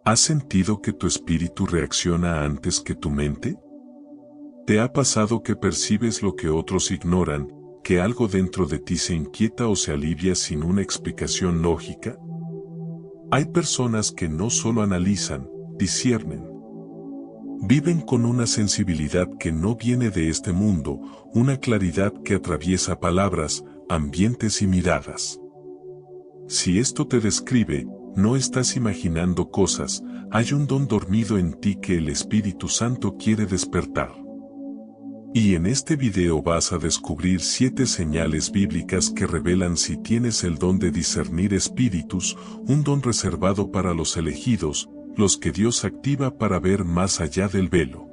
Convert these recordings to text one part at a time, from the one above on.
¿Has sentido que tu espíritu reacciona antes que tu mente? ¿Te ha pasado que percibes lo que otros ignoran, que algo dentro de ti se inquieta o se alivia sin una explicación lógica? Hay personas que no solo analizan, disciernen. Viven con una sensibilidad que no viene de este mundo, una claridad que atraviesa palabras, ambientes y miradas. Si esto te describe, no estás imaginando cosas, hay un don dormido en ti que el Espíritu Santo quiere despertar. Y en este video vas a descubrir 7 señales bíblicas que revelan si tienes el don de discernir espíritus, un don reservado para los elegidos, los que Dios activa para ver más allá del velo.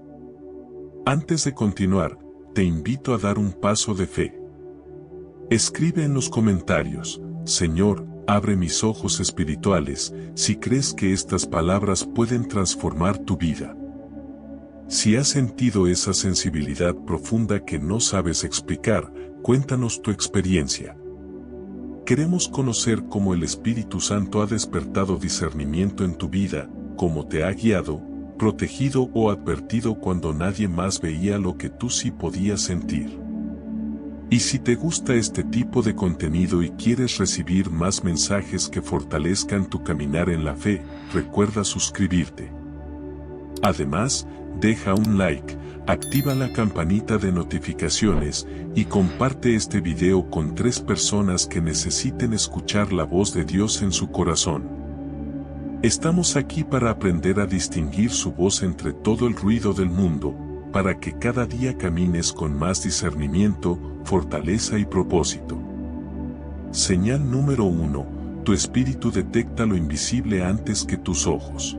Antes de continuar, te invito a dar un paso de fe. Escribe en los comentarios, Señor, abre mis ojos espirituales, si crees que estas palabras pueden transformar tu vida. Si has sentido esa sensibilidad profunda que no sabes explicar, cuéntanos tu experiencia. Queremos conocer cómo el Espíritu Santo ha despertado discernimiento en tu vida, cómo te ha guiado, protegido o advertido cuando nadie más veía lo que tú sí podías sentir. Y si te gusta este tipo de contenido y quieres recibir más mensajes que fortalezcan tu caminar en la fe, recuerda suscribirte. Además, deja un like, activa la campanita de notificaciones y comparte este video con 3 personas que necesiten escuchar la voz de Dios en su corazón. Estamos aquí para aprender a distinguir su voz entre todo el ruido del mundo, para que cada día camines con más discernimiento, fortaleza y propósito. Señal número 1. Tu espíritu detecta lo invisible antes que tus ojos.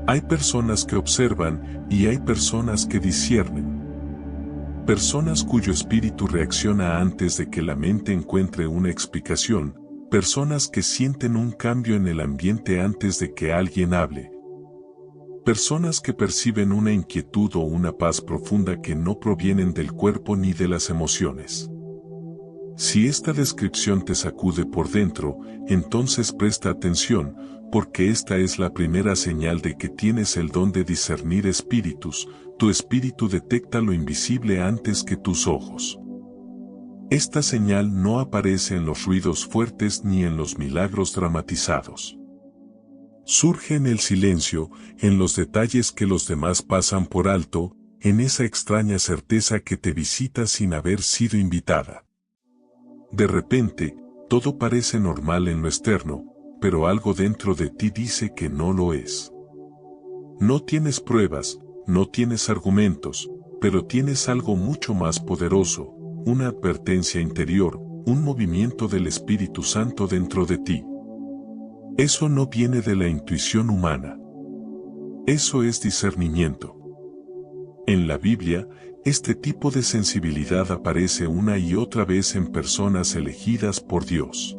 Hay personas que observan y hay personas que disciernen. Personas cuyo espíritu reacciona antes de que la mente encuentre una explicación, personas que sienten un cambio en el ambiente antes de que alguien hable. Personas que perciben una inquietud o una paz profunda que no provienen del cuerpo ni de las emociones. Si esta descripción te sacude por dentro, entonces presta atención, porque esta es la primera señal de que tienes el don de discernir espíritus, tu espíritu detecta lo invisible antes que tus ojos. Esta señal no aparece en los ruidos fuertes ni en los milagros dramatizados. Surge en el silencio, en los detalles que los demás pasan por alto, en esa extraña certeza que te visita sin haber sido invitada. De repente, todo parece normal en lo externo, pero algo dentro de ti dice que no lo es. No tienes pruebas, no tienes argumentos, pero tienes algo mucho más poderoso, una advertencia interior, un movimiento del Espíritu Santo dentro de ti. Eso no viene de la intuición humana. Eso es discernimiento. En la Biblia, este tipo de sensibilidad aparece una y otra vez en personas elegidas por Dios.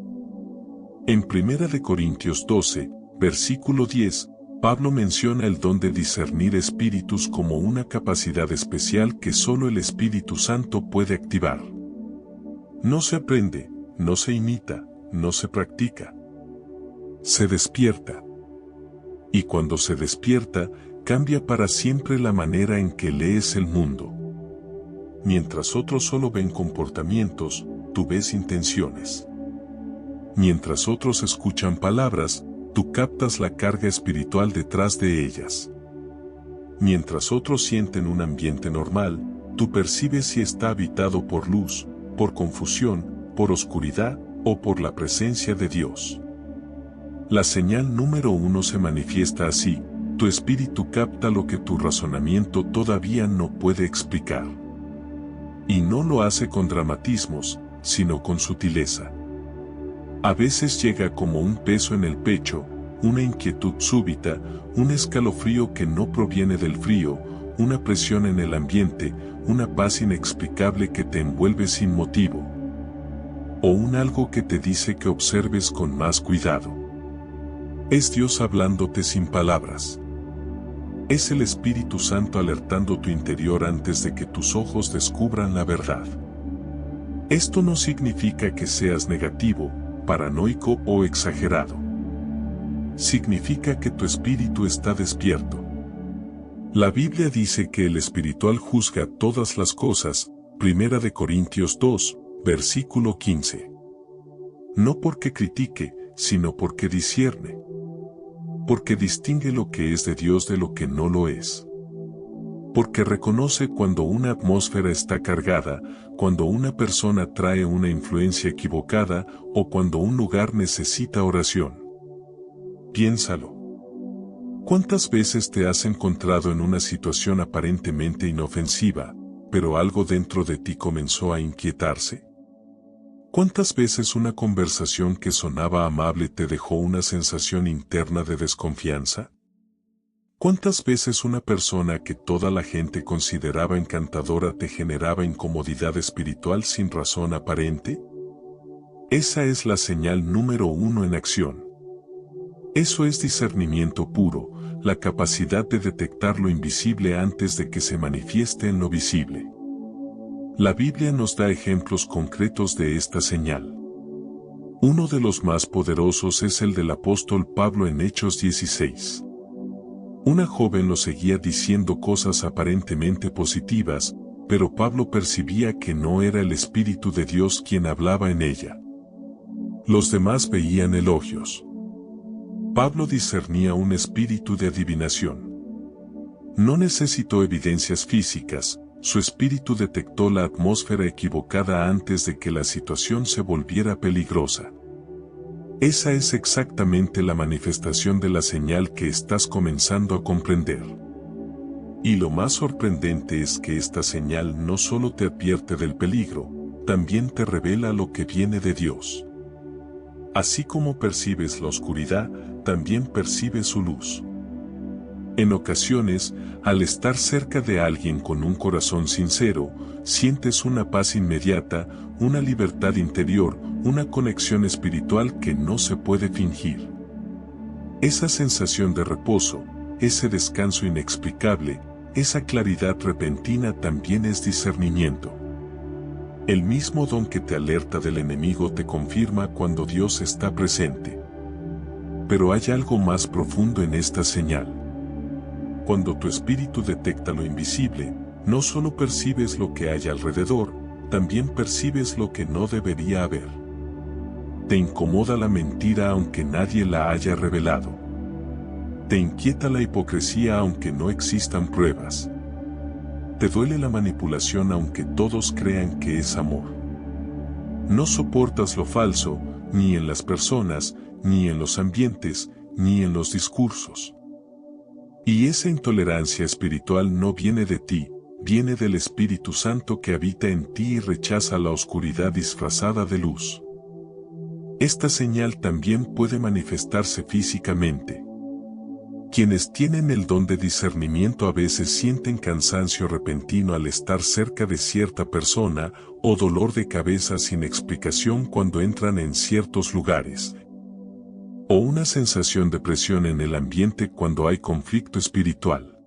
En 1 Corintios 12, versículo 10, Pablo menciona el don de discernir espíritus como una capacidad especial que solo el Espíritu Santo puede activar. No se aprende, no se imita, no se practica. Se despierta. Y cuando se despierta, cambia para siempre la manera en que lees el mundo. Mientras otros solo ven comportamientos, tú ves intenciones. Mientras otros escuchan palabras, tú captas la carga espiritual detrás de ellas. Mientras otros sienten un ambiente normal, tú percibes si está habitado por luz, por confusión, por oscuridad o por la presencia de Dios. La señal número 1 se manifiesta así: tu espíritu capta lo que tu razonamiento todavía no puede explicar. Y no lo hace con dramatismos, sino con sutileza. A veces llega como un peso en el pecho, una inquietud súbita, un escalofrío que no proviene del frío, una presión en el ambiente, una paz inexplicable que te envuelve sin motivo. O un algo que te dice que observes con más cuidado. Es Dios hablándote sin palabras. Es el Espíritu Santo alertando tu interior antes de que tus ojos descubran la verdad. Esto no significa que seas negativo, paranoico o exagerado. significa que tu espíritu está despierto. La Biblia dice que el espiritual juzga todas las cosas, 1 Corintios 2, versículo 15. No porque critique, sino porque discierne. Porque distingue lo que es de Dios de lo que no lo es. Porque reconoce cuando una atmósfera está cargada, cuando una persona trae una influencia equivocada o cuando un lugar necesita oración. Piénsalo. ¿Cuántas veces te has encontrado en una situación aparentemente inofensiva, pero algo dentro de ti comenzó a inquietarse? ¿Cuántas veces una conversación que sonaba amable te dejó una sensación interna de desconfianza? ¿Cuántas veces una persona que toda la gente consideraba encantadora te generaba incomodidad espiritual sin razón aparente? Esa es la señal número 1 en acción. Eso es discernimiento puro, la capacidad de detectar lo invisible antes de que se manifieste en lo visible. La Biblia nos da ejemplos concretos de esta señal. Uno de los más poderosos es el del apóstol Pablo en Hechos 16. Una joven lo seguía diciendo cosas aparentemente positivas, pero Pablo percibía que no era el Espíritu de Dios quien hablaba en ella. Los demás veían elogios. Pablo discernía un espíritu de adivinación. No necesitó evidencias físicas, su espíritu detectó la atmósfera equivocada antes de que la situación se volviera peligrosa. Esa es exactamente la manifestación de la señal que estás comenzando a comprender. Y lo más sorprendente es que esta señal no solo te advierte del peligro, también te revela lo que viene de Dios. Así como percibes la oscuridad, también percibes su luz. En ocasiones, al estar cerca de alguien con un corazón sincero, sientes una paz inmediata, una libertad interior, una conexión espiritual que no se puede fingir. Esa sensación de reposo, ese descanso inexplicable, esa claridad repentina también es discernimiento. El mismo don que te alerta del enemigo te confirma cuando Dios está presente. Pero hay algo más profundo en esta señal. Cuando tu espíritu detecta lo invisible, no solo percibes lo que hay alrededor, también percibes lo que no debería haber. Te incomoda la mentira aunque nadie la haya revelado. Te inquieta la hipocresía aunque no existan pruebas. Te duele la manipulación aunque todos crean que es amor. No soportas lo falso, ni en las personas, ni en los ambientes, ni en los discursos. Y esa intolerancia espiritual no viene de ti, viene del Espíritu Santo que habita en ti y rechaza la oscuridad disfrazada de luz. Esta señal también puede manifestarse físicamente. Quienes tienen el don de discernimiento a veces sienten cansancio repentino al estar cerca de cierta persona o dolor de cabeza sin explicación cuando entran en ciertos lugares. O una sensación de presión en el ambiente cuando hay conflicto espiritual.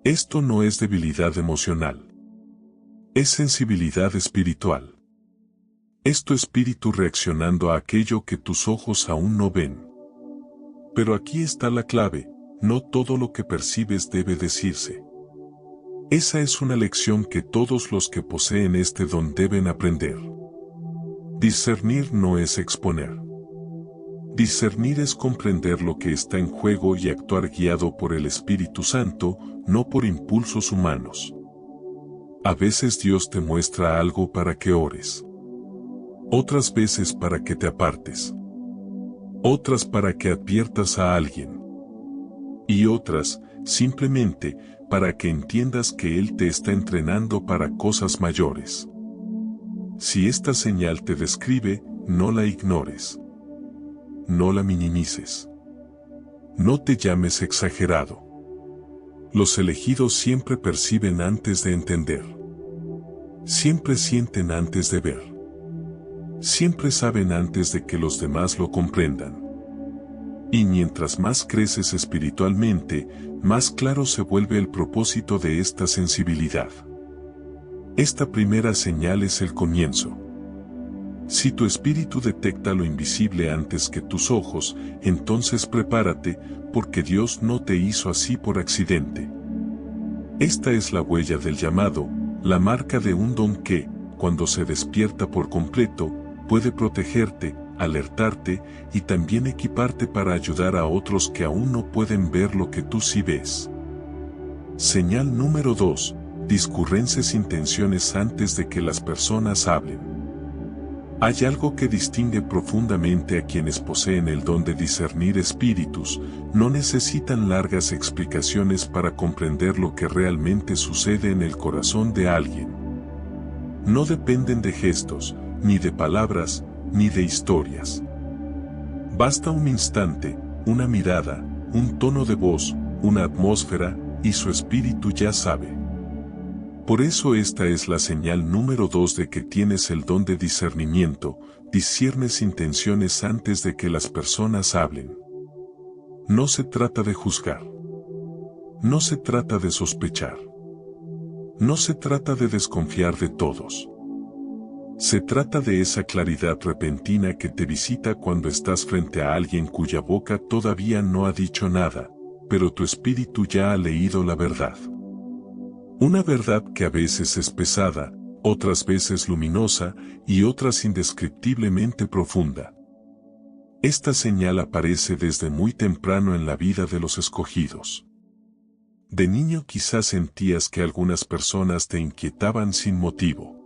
Esto no es debilidad emocional. Es sensibilidad espiritual. Es tu espíritu reaccionando a aquello que tus ojos aún no ven. Pero aquí está la clave, no todo lo que percibes debe decirse. Esa es una lección que todos los que poseen este don deben aprender. Discernir no es exponer. Discernir es comprender lo que está en juego y actuar guiado por el Espíritu Santo, no por impulsos humanos. A veces Dios te muestra algo para que ores. Otras veces para que te apartes. Otras para que adviertas a alguien. Y otras, simplemente, para que entiendas que Él te está entrenando para cosas mayores. Si esta señal te describe, no la ignores. No la minimices. No te llames exagerado. Los elegidos siempre perciben antes de entender. Siempre sienten antes de ver. Siempre saben antes de que los demás lo comprendan. Y mientras más creces espiritualmente, más claro se vuelve el propósito de esta sensibilidad. Esta primera señal es el comienzo. Si tu espíritu detecta lo invisible antes que tus ojos, entonces prepárate, porque Dios no te hizo así por accidente. Esta es la huella del llamado, la marca de un don que, cuando se despierta por completo, puede protegerte, alertarte y también equiparte para ayudar a otros que aún no pueden ver lo que tú sí ves. Señal número 2. Discurrences intenciones antes de que las personas hablen. Hay algo que distingue profundamente a quienes poseen el don de discernir espíritus, no necesitan largas explicaciones para comprender lo que realmente sucede en el corazón de alguien. No dependen de gestos, ni de palabras, ni de historias. Basta un instante, una mirada, un tono de voz, una atmósfera, y su espíritu ya sabe. Por eso esta es la señal número 2 de que tienes el don de discernimiento, disciernes intenciones antes de que las personas hablen. No se trata de juzgar. No se trata de sospechar. No se trata de desconfiar de todos. Se trata de esa claridad repentina que te visita cuando estás frente a alguien cuya boca todavía no ha dicho nada, pero tu espíritu ya ha leído la verdad. Una verdad que a veces es pesada, otras veces luminosa y otras indescriptiblemente profunda. Esta señal aparece desde muy temprano en la vida de los escogidos. De niño quizás sentías que algunas personas te inquietaban sin motivo.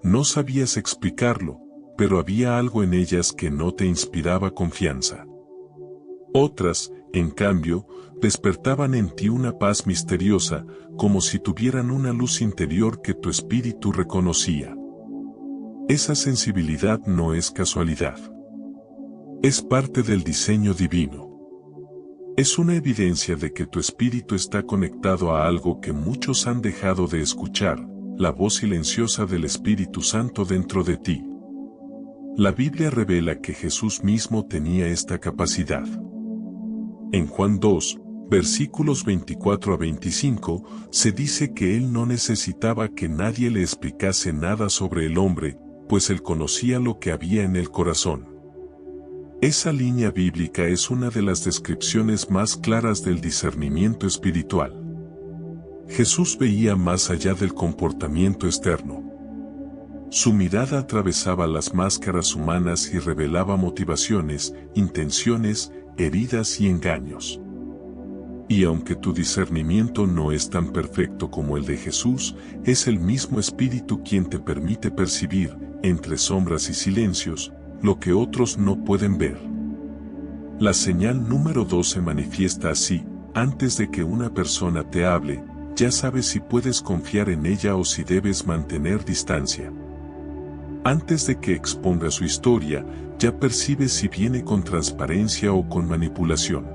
No sabías explicarlo, pero había algo en ellas que no te inspiraba confianza. Otras, en cambio, despertaban en ti una paz misteriosa, como si tuvieran una luz interior que tu espíritu reconocía. Esa sensibilidad no es casualidad. Es parte del diseño divino. Es una evidencia de que tu espíritu está conectado a algo que muchos han dejado de escuchar, la voz silenciosa del Espíritu Santo dentro de ti. La Biblia revela que Jesús mismo tenía esta capacidad. En Juan 2, versículos 24 a 25, se dice que él no necesitaba que nadie le explicase nada sobre el hombre, pues él conocía lo que había en el corazón. Esa línea bíblica es una de las descripciones más claras del discernimiento espiritual. Jesús veía más allá del comportamiento externo. Su mirada atravesaba las máscaras humanas y revelaba motivaciones, intenciones, heridas y engaños. Y aunque tu discernimiento no es tan perfecto como el de Jesús, es el mismo Espíritu quien te permite percibir, entre sombras y silencios, lo que otros no pueden ver. La señal número 2 se manifiesta así: antes de que una persona te hable, ya sabes si puedes confiar en ella o si debes mantener distancia. Antes de que exponga su historia, ya percibes si viene con transparencia o con manipulación.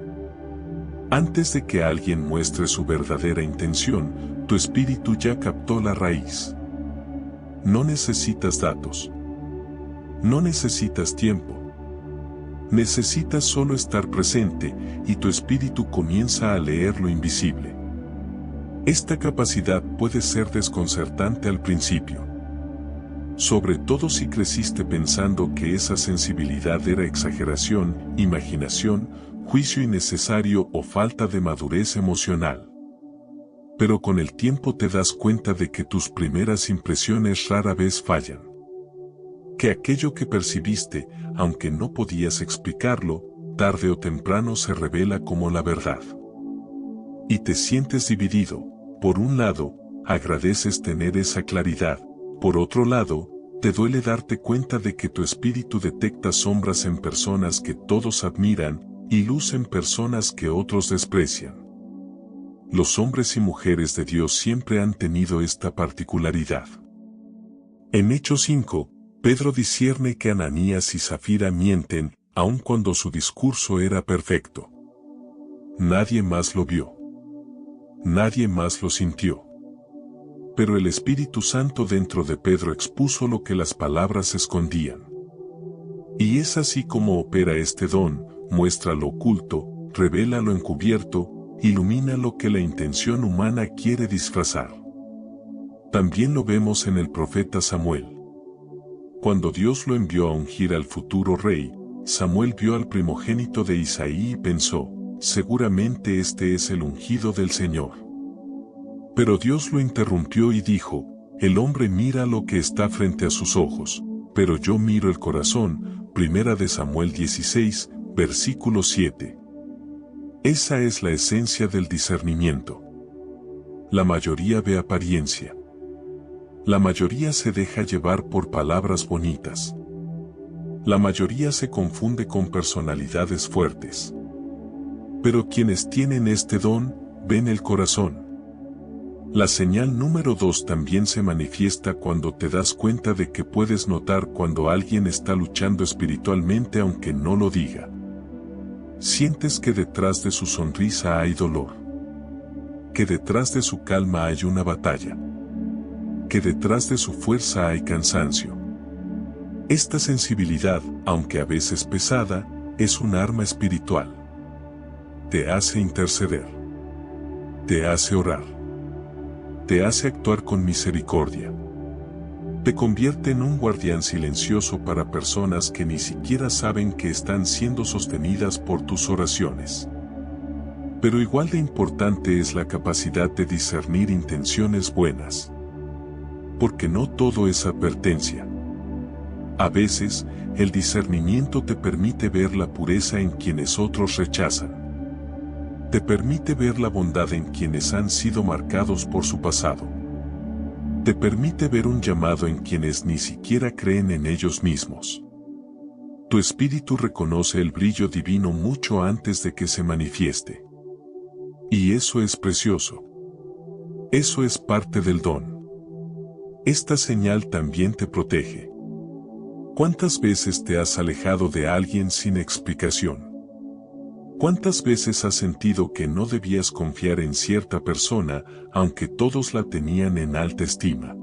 Antes de que alguien muestre su verdadera intención, tu espíritu ya captó la raíz. No necesitas datos. No necesitas tiempo. Necesitas solo estar presente y tu espíritu comienza a leer lo invisible. Esta capacidad puede ser desconcertante al principio. Sobre todo si creciste pensando que esa sensibilidad era exageración, imaginación, juicio innecesario o falta de madurez emocional. Pero con el tiempo te das cuenta de que tus primeras impresiones rara vez fallan. Que aquello que percibiste, aunque no podías explicarlo, tarde o temprano se revela como la verdad. Y te sientes dividido. Por un lado, agradeces tener esa claridad. Por otro lado, te duele darte cuenta de que tu espíritu detecta sombras en personas que todos admiran y luz en personas que otros desprecian. Los hombres y mujeres de Dios siempre han tenido esta particularidad. En Hechos 5, Pedro discierne que Ananías y Zafira mienten, aun cuando su discurso era perfecto. Nadie más lo vio. Nadie más lo sintió. Pero el Espíritu Santo dentro de Pedro expuso lo que las palabras escondían. Y es así como opera este don: muestra lo oculto, revela lo encubierto, ilumina lo que la intención humana quiere disfrazar. También lo vemos en el profeta Samuel. Cuando Dios lo envió a ungir al futuro rey, Samuel vio al primogénito de Isaí y pensó, seguramente este es el ungido del Señor. Pero Dios lo interrumpió y dijo, el hombre mira lo que está frente a sus ojos, pero yo miro el corazón. Primera de Samuel 16, versículo 7. Esa es la esencia del discernimiento. La mayoría ve apariencia. La mayoría se deja llevar por palabras bonitas. La mayoría se confunde con personalidades fuertes. Pero quienes tienen este don, ven el corazón. La señal número 2 también se manifiesta cuando te das cuenta de que puedes notar cuando alguien está luchando espiritualmente aunque no lo diga. Sientes que detrás de su sonrisa hay dolor. Que detrás de su calma hay una batalla. Que detrás de su fuerza hay cansancio. Esta sensibilidad, aunque a veces pesada, es un arma espiritual. Te hace interceder. Te hace orar. Te hace actuar con misericordia. Te convierte en un guardián silencioso para personas que ni siquiera saben que están siendo sostenidas por tus oraciones. Pero igual de importante es la capacidad de discernir intenciones buenas. Porque no todo es advertencia. A veces, el discernimiento te permite ver la pureza en quienes otros rechazan. Te permite ver la bondad en quienes han sido marcados por su pasado. Te permite ver un llamado en quienes ni siquiera creen en ellos mismos. Tu espíritu reconoce el brillo divino mucho antes de que se manifieste. Y eso es precioso. Eso es parte del don. Esta señal también te protege. ¿Cuántas veces te has alejado de alguien sin explicación? ¿Cuántas veces has sentido que no debías confiar en cierta persona, aunque todos la tenían en alta estima?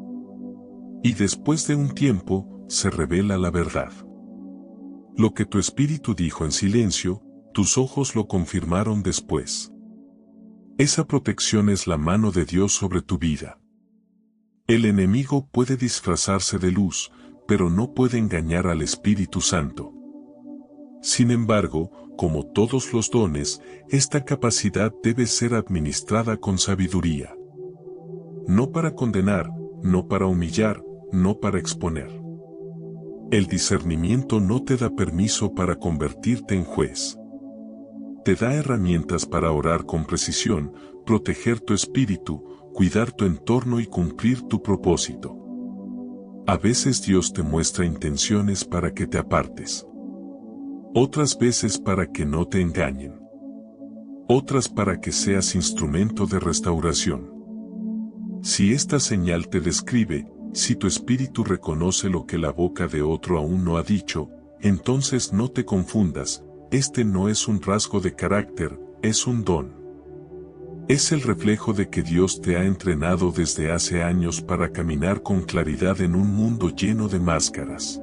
Y después de un tiempo, se revela la verdad. Lo que tu espíritu dijo en silencio, tus ojos lo confirmaron después. Esa protección es la mano de Dios sobre tu vida. El enemigo puede disfrazarse de luz, pero no puede engañar al Espíritu Santo. Sin embargo, como todos los dones, esta capacidad debe ser administrada con sabiduría. No para condenar, no para humillar, no para exponer. El discernimiento no te da permiso para convertirte en juez. Te da herramientas para orar con precisión, proteger tu espíritu, cuidar tu entorno y cumplir tu propósito. A veces Dios te muestra intenciones para que te apartes. Otras veces para que no te engañen. Otras para que seas instrumento de restauración. Si esta señal te describe, si tu espíritu reconoce lo que la boca de otro aún no ha dicho, entonces no te confundas, este no es un rasgo de carácter, es un don. Es el reflejo de que Dios te ha entrenado desde hace años para caminar con claridad en un mundo lleno de máscaras.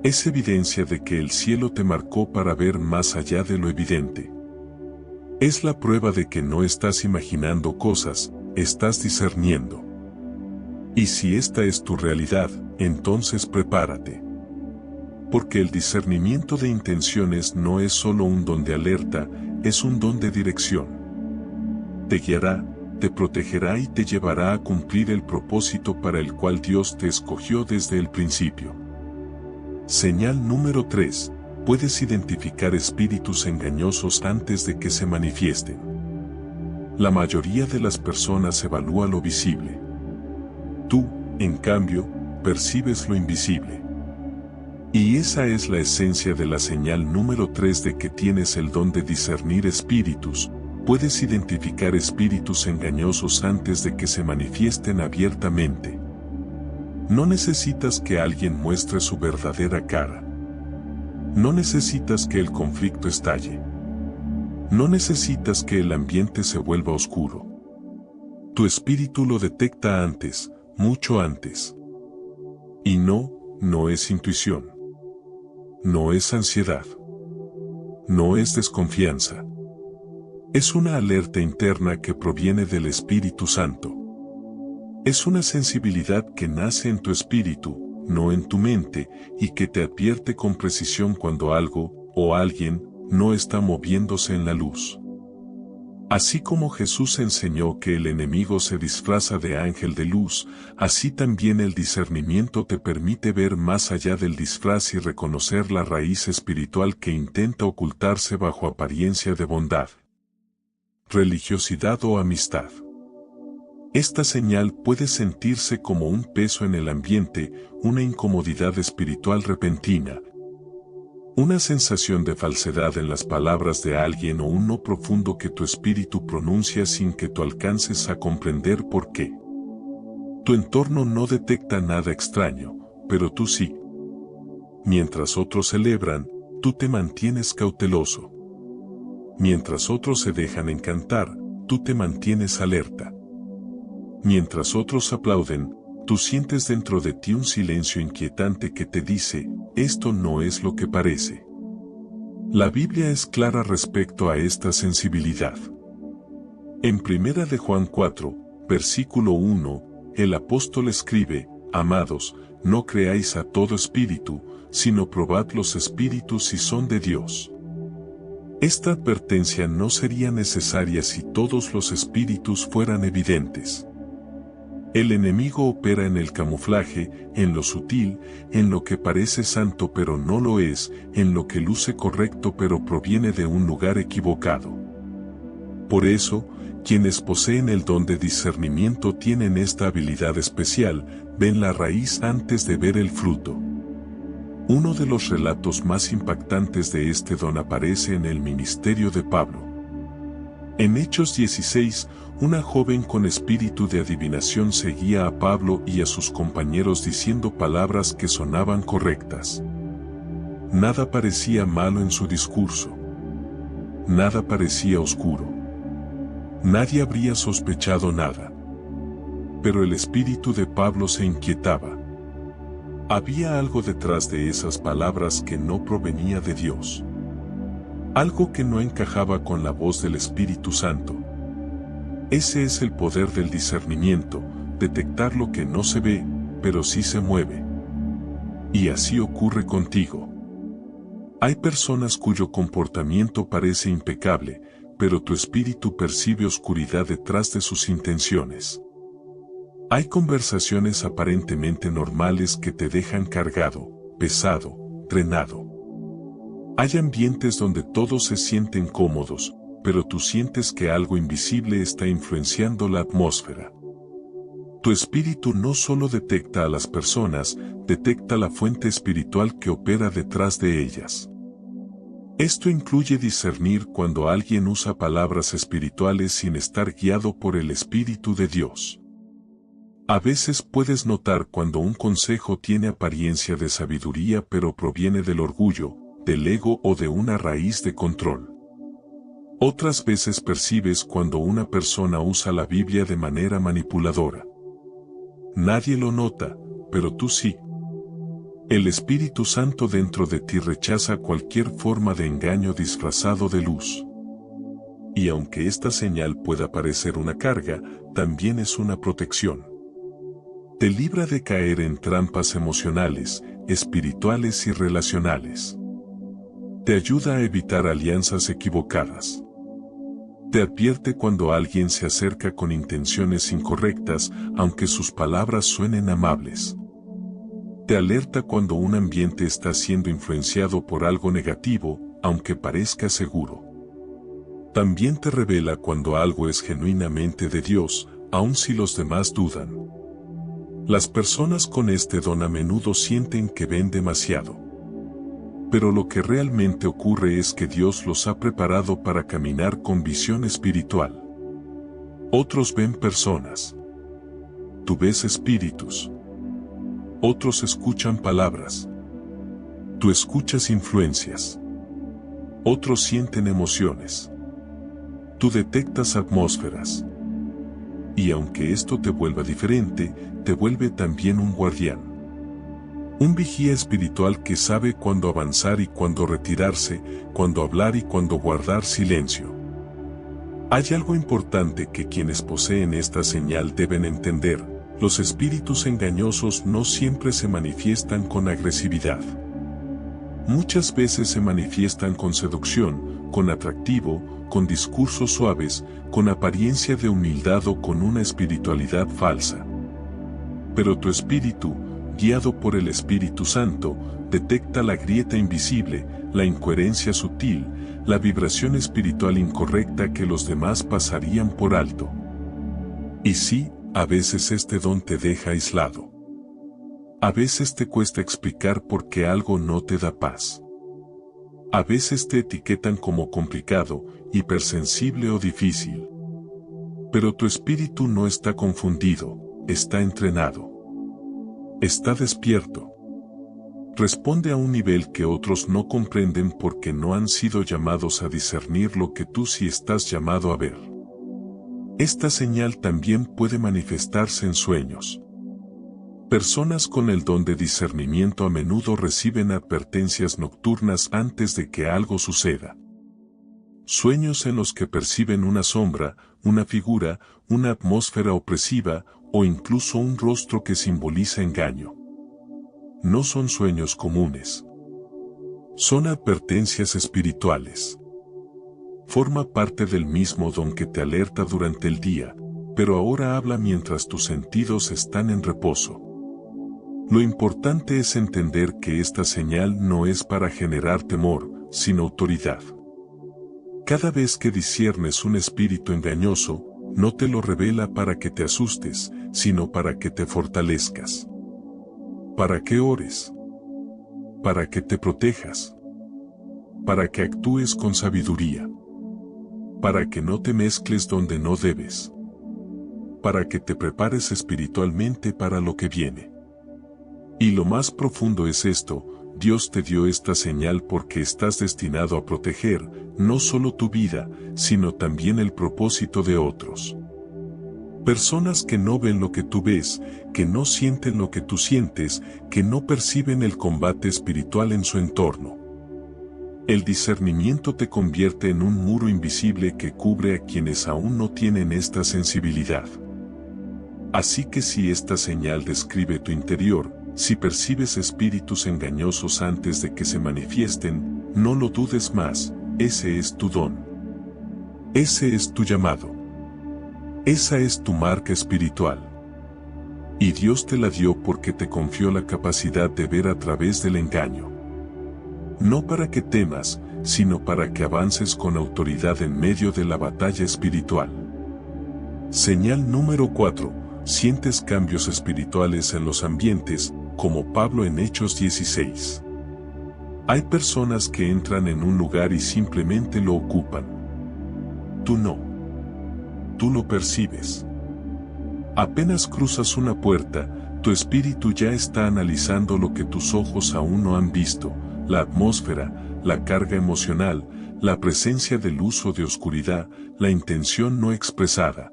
Es evidencia de que el cielo te marcó para ver más allá de lo evidente. Es la prueba de que no estás imaginando cosas, estás discerniendo. Y si esta es tu realidad, entonces prepárate. Porque el discernimiento de intenciones no es solo un don de alerta, es un don de dirección. Te guiará, te protegerá y te llevará a cumplir el propósito para el cual Dios te escogió desde el principio. Señal número 3. Puedes identificar espíritus engañosos antes de que se manifiesten. La mayoría de las personas evalúa lo visible. Tú, en cambio, percibes lo invisible. Y esa es la esencia de la señal número 3 de que tienes el don de discernir espíritus. Puedes identificar espíritus engañosos antes de que se manifiesten abiertamente. No necesitas que alguien muestre su verdadera cara. No necesitas que el conflicto estalle. No necesitas que el ambiente se vuelva oscuro. Tu espíritu lo detecta antes, mucho antes. Y no es intuición. No es ansiedad. No es desconfianza. Es una alerta interna que proviene del Espíritu Santo. Es una sensibilidad que nace en tu espíritu, no en tu mente, y que te advierte con precisión cuando algo, o alguien, no está moviéndose en la luz. Así como Jesús enseñó que el enemigo se disfraza de ángel de luz, así también el discernimiento te permite ver más allá del disfraz y reconocer la raíz espiritual que intenta ocultarse bajo apariencia de bondad, religiosidad o amistad. Esta señal puede sentirse como un peso en el ambiente, una incomodidad espiritual repentina, una sensación de falsedad en las palabras de alguien o un no profundo que tu espíritu pronuncia sin que tú alcances a comprender por qué. Tu entorno no detecta nada extraño, pero tú sí. Mientras otros celebran, tú te mantienes cauteloso. Mientras otros se dejan encantar, tú te mantienes alerta. Mientras otros aplauden, tú sientes dentro de ti un silencio inquietante que te dice, esto no es lo que parece. La Biblia es clara respecto a esta sensibilidad. En 1 de Juan 4, versículo 1, el apóstol escribe, amados, no creáis a todo espíritu, sino probad los espíritus si son de Dios. Esta advertencia no sería necesaria si todos los espíritus fueran evidentes. El enemigo opera en el camuflaje, en lo sutil, en lo que parece santo pero no lo es, en lo que luce correcto pero proviene de un lugar equivocado. Por eso, quienes poseen el don de discernimiento tienen esta habilidad especial, ven la raíz antes de ver el fruto. Uno de los relatos más impactantes de este don aparece en el ministerio de Pablo. En Hechos 16, una joven con espíritu de adivinación seguía a Pablo y a sus compañeros diciendo palabras que sonaban correctas. Nada parecía malo en su discurso. Nada parecía oscuro. Nadie habría sospechado nada. Pero el espíritu de Pablo se inquietaba. Había algo detrás de esas palabras que no provenía de Dios. Algo que no encajaba con la voz del Espíritu Santo. Ese es el poder del discernimiento, detectar lo que no se ve, pero sí se mueve. Y así ocurre contigo. Hay personas cuyo comportamiento parece impecable, pero tu espíritu percibe oscuridad detrás de sus intenciones. Hay conversaciones aparentemente normales que te dejan cargado, pesado, drenado. Hay ambientes donde todos se sienten cómodos, pero tú sientes que algo invisible está influenciando la atmósfera. Tu espíritu no solo detecta a las personas, detecta la fuente espiritual que opera detrás de ellas. Esto incluye discernir cuando alguien usa palabras espirituales sin estar guiado por el Espíritu de Dios. A veces puedes notar cuando un consejo tiene apariencia de sabiduría pero proviene del orgullo, del ego o de una raíz de control. Otras veces percibes cuando una persona usa la Biblia de manera manipuladora. Nadie lo nota, pero tú sí. El Espíritu Santo dentro de ti rechaza cualquier forma de engaño disfrazado de luz. Y aunque esta señal pueda parecer una carga, también es una protección. Te libra de caer en trampas emocionales, espirituales y relacionales. Te ayuda a evitar alianzas equivocadas. Te advierte cuando alguien se acerca con intenciones incorrectas, aunque sus palabras suenen amables. Te alerta cuando un ambiente está siendo influenciado por algo negativo, aunque parezca seguro. También te revela cuando algo es genuinamente de Dios, aun si los demás dudan. Las personas con este don a menudo sienten que ven demasiado. Pero lo que realmente ocurre es que Dios los ha preparado para caminar con visión espiritual. Otros ven personas. Tú ves espíritus. Otros escuchan palabras. Tú escuchas influencias. Otros sienten emociones. Tú detectas atmósferas. Y aunque esto te vuelva diferente, te vuelve también un guardián. Un vigía espiritual que sabe cuándo avanzar y cuándo retirarse, cuándo hablar y cuándo guardar silencio. Hay algo importante que quienes poseen esta señal deben entender. Los espíritus engañosos no siempre se manifiestan con agresividad. Muchas veces se manifiestan con seducción, con atractivo, con discursos suaves, con apariencia de humildad o con una espiritualidad falsa. Pero tu espíritu, guiado por el Espíritu Santo, detecta la grieta invisible, la incoherencia sutil, la vibración espiritual incorrecta que los demás pasarían por alto. Y sí, a veces este don te deja aislado. A veces te cuesta explicar por qué algo no te da paz. A veces te etiquetan como complicado, hipersensible o difícil. Pero tu espíritu no está confundido, está entrenado. Está despierto. Responde a un nivel que otros no comprenden porque no han sido llamados a discernir lo que tú sí estás llamado a ver. Esta señal también puede manifestarse en sueños. Personas con el don de discernimiento a menudo reciben advertencias nocturnas antes de que algo suceda. Sueños en los que perciben una sombra, una figura, una atmósfera opresiva o incluso un rostro que simboliza engaño. No son sueños comunes. Son advertencias espirituales. Forma parte del mismo don que te alerta durante el día, pero ahora habla mientras tus sentidos están en reposo. Lo importante es entender que esta señal no es para generar temor, sino autoridad. Cada vez que disciernes un espíritu engañoso, no te lo revela para que te asustes, sino para que te fortalezcas. Para que ores. Para que te protejas. Para que actúes con sabiduría. Para que no te mezcles donde no debes. Para que te prepares espiritualmente para lo que viene. Y lo más profundo es esto: Dios te dio esta señal porque estás destinado a proteger, no solo tu vida, sino también el propósito de otros. Personas que no ven lo que tú ves, que no sienten lo que tú sientes, que no perciben el combate espiritual en su entorno. El discernimiento te convierte en un muro invisible que cubre a quienes aún no tienen esta sensibilidad. Así que si esta señal describe tu interior, si percibes espíritus engañosos antes de que se manifiesten, no lo dudes más, ese es tu don. Ese es tu llamado. Esa es tu marca espiritual. Y Dios te la dio porque te confió la capacidad de ver a través del engaño. No para que temas, sino para que avances con autoridad en medio de la batalla espiritual. Señal número 4. Sientes cambios espirituales en los ambientes, como Pablo en Hechos 16. Hay personas que entran en un lugar y simplemente lo ocupan. Tú no. Tú lo percibes. Apenas cruzas una puerta, tu espíritu ya está analizando lo que tus ojos aún no han visto: la atmósfera, la carga emocional, la presencia de luz o de oscuridad, la intención no expresada,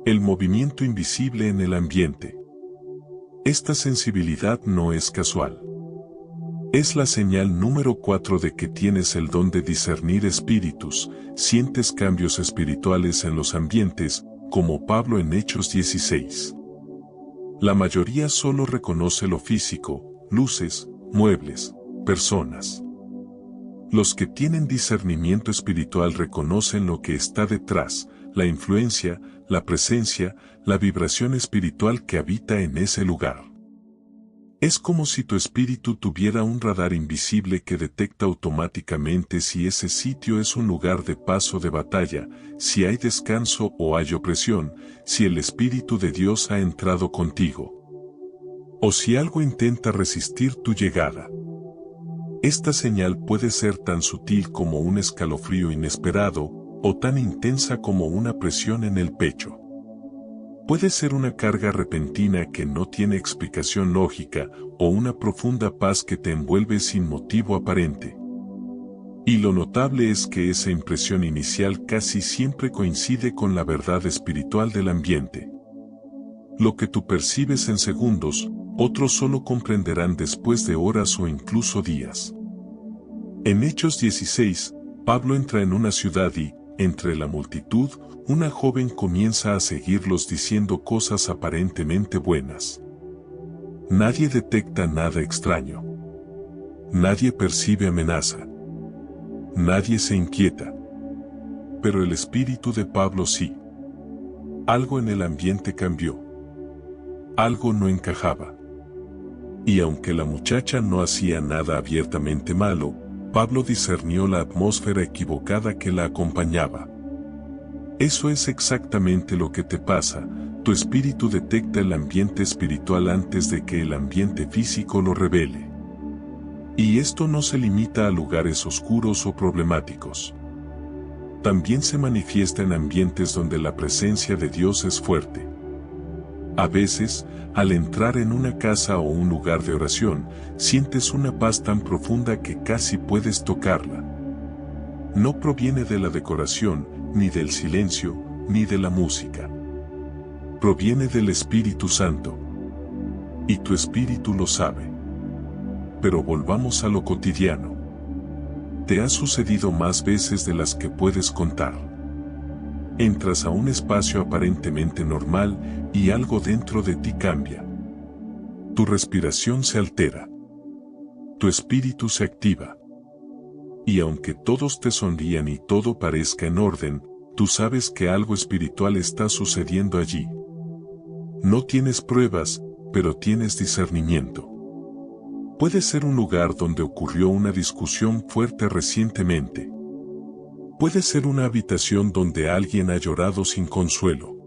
el movimiento invisible en el ambiente. Esta sensibilidad no es casual. Es la señal número 4 de que tienes el don de discernir espíritus. Sientes cambios espirituales en los ambientes, como Pablo en Hechos 16. La mayoría solo reconoce lo físico: luces, muebles, personas. Los que tienen discernimiento espiritual reconocen lo que está detrás: la influencia, la presencia, la vibración espiritual que habita en ese lugar. Es como si tu espíritu tuviera un radar invisible que detecta automáticamente si ese sitio es un lugar de paz o de batalla, si hay descanso o hay opresión, si el Espíritu de Dios ha entrado contigo, o si algo intenta resistir tu llegada. Esta señal puede ser tan sutil como un escalofrío inesperado, o tan intensa como una presión en el pecho. Puede ser una carga repentina que no tiene explicación lógica, o una profunda paz que te envuelve sin motivo aparente. Y lo notable es que esa impresión inicial casi siempre coincide con la verdad espiritual del ambiente. Lo que tú percibes en segundos, otros solo comprenderán después de horas o incluso días. En Hechos 16, Pablo entra en una ciudad y, entre la multitud, una joven comienza a seguirlos diciendo cosas aparentemente buenas. Nadie detecta nada extraño. Nadie percibe amenaza. Nadie se inquieta. Pero el espíritu de Pablo sí. Algo en el ambiente cambió. Algo no encajaba. Y aunque la muchacha no hacía nada abiertamente malo, Pablo discernió la atmósfera equivocada que la acompañaba. Eso es exactamente lo que te pasa, tu espíritu detecta el ambiente espiritual antes de que el ambiente físico lo revele. Y esto no se limita a lugares oscuros o problemáticos. También se manifiesta en ambientes donde la presencia de Dios es fuerte. A veces, al entrar en una casa o un lugar de oración, sientes una paz tan profunda que casi puedes tocarla. No proviene de la decoración, ni del silencio, ni de la música. Proviene del Espíritu Santo. Y tu espíritu lo sabe. Pero volvamos a lo cotidiano. Te ha sucedido más veces de las que puedes contar. Entras a un espacio aparentemente normal y algo dentro de ti cambia. Tu respiración se altera. Tu espíritu se activa. Y aunque todos te sonrían y todo parezca en orden, tú sabes que algo espiritual está sucediendo allí. No tienes pruebas, pero tienes discernimiento. Puede ser un lugar donde ocurrió una discusión fuerte recientemente. Puede ser una habitación donde alguien ha llorado sin consuelo.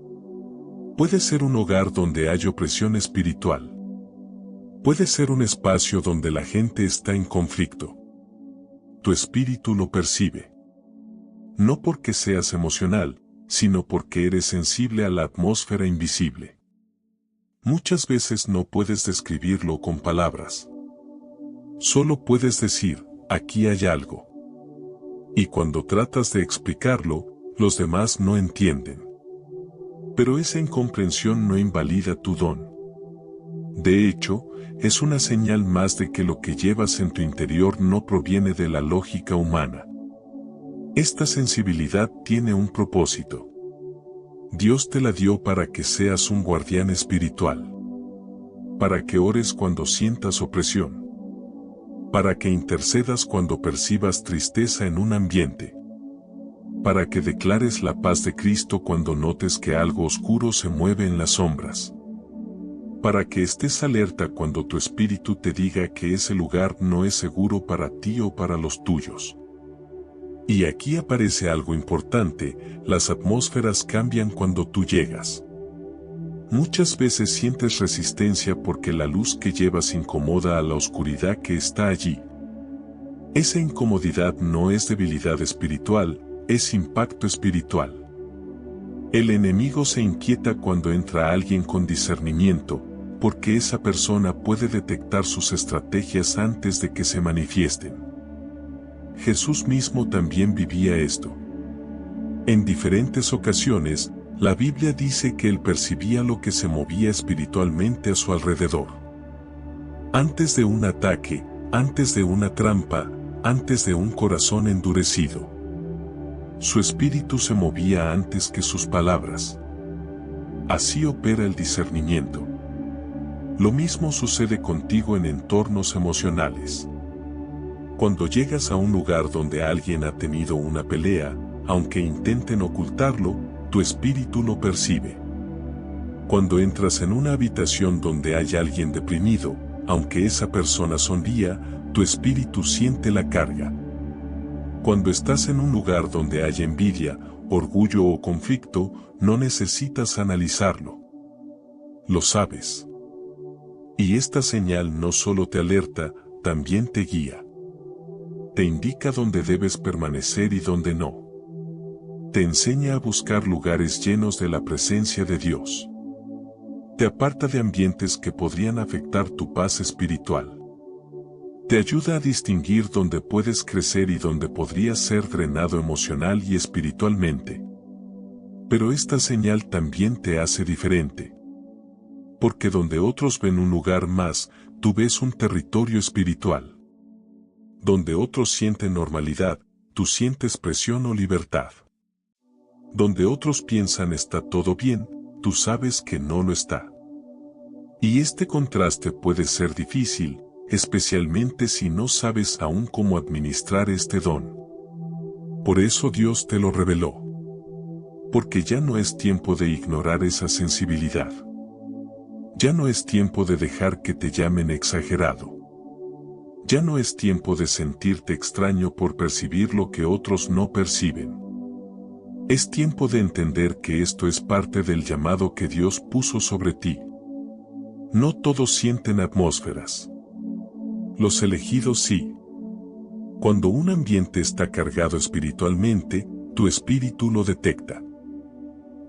Puede ser un hogar donde hay opresión espiritual. Puede ser un espacio donde la gente está en conflicto. Tu espíritu lo percibe. No porque seas emocional, sino porque eres sensible a la atmósfera invisible. Muchas veces no puedes describirlo con palabras. Solo puedes decir, aquí hay algo. Y cuando tratas de explicarlo, los demás no entienden. Pero esa incomprensión no invalida tu don. De hecho, es una señal más de que lo que llevas en tu interior no proviene de la lógica humana. Esta sensibilidad tiene un propósito. Dios te la dio para que seas un guardián espiritual. Para que ores cuando sientas opresión. Para que intercedas cuando percibas tristeza en un ambiente. Para que declares la paz de Cristo cuando notes que algo oscuro se mueve en las sombras. Para que estés alerta cuando tu espíritu te diga que ese lugar no es seguro para ti o para los tuyos. Y aquí aparece algo importante, las atmósferas cambian cuando tú llegas. Muchas veces sientes resistencia porque la luz que llevas incomoda a la oscuridad que está allí. Esa incomodidad no es debilidad espiritual, es impacto espiritual. El enemigo se inquieta cuando entra alguien con discernimiento, porque esa persona puede detectar sus estrategias antes de que se manifiesten. Jesús mismo también vivía esto. En diferentes ocasiones, la Biblia dice que él percibía lo que se movía espiritualmente a su alrededor. Antes de un ataque, antes de una trampa, antes de un corazón endurecido. Su espíritu se movía antes que sus palabras. Así opera el discernimiento. Lo mismo sucede contigo en entornos emocionales. Cuando llegas a un lugar donde alguien ha tenido una pelea, aunque intenten ocultarlo, tu espíritu lo percibe. Cuando entras en una habitación donde hay alguien deprimido, aunque esa persona sonría, tu espíritu siente la carga. Cuando estás en un lugar donde hay envidia, orgullo o conflicto, no necesitas analizarlo. Lo sabes. Y esta señal no solo te alerta, también te guía. Te indica dónde debes permanecer y dónde no. Te enseña a buscar lugares llenos de la presencia de Dios. Te aparta de ambientes que podrían afectar tu paz espiritual. Te ayuda a distinguir dónde puedes crecer y dónde podrías ser drenado emocional y espiritualmente. Pero esta señal también te hace diferente. Porque donde otros ven un lugar más, tú ves un territorio espiritual. Donde otros sienten normalidad, tú sientes presión o libertad. Donde otros piensan está todo bien, tú sabes que no lo está. Y este contraste puede ser difícil, especialmente si no sabes aún cómo administrar este don. Por eso Dios te lo reveló. Porque ya no es tiempo de ignorar esa sensibilidad. Ya no es tiempo de dejar que te llamen exagerado. Ya no es tiempo de sentirte extraño por percibir lo que otros no perciben. Es tiempo de entender que esto es parte del llamado que Dios puso sobre ti. No todos sienten atmósferas. Los elegidos sí. Cuando un ambiente está cargado espiritualmente, tu espíritu lo detecta.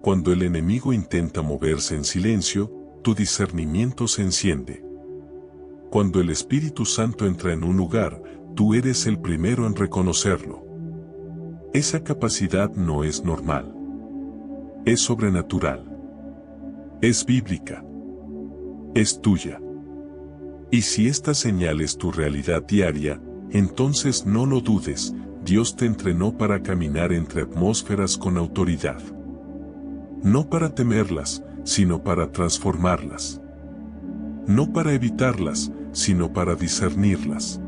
Cuando el enemigo intenta moverse en silencio, tu discernimiento se enciende. Cuando el Espíritu Santo entra en un lugar, tú eres el primero en reconocerlo. Esa capacidad no es normal. Es sobrenatural. Es bíblica. Es tuya. Y si esta señal es tu realidad diaria, entonces no lo dudes, Dios te entrenó para caminar entre atmósferas con autoridad. No para temerlas, sino para transformarlas. No para evitarlas, sino para discernirlas.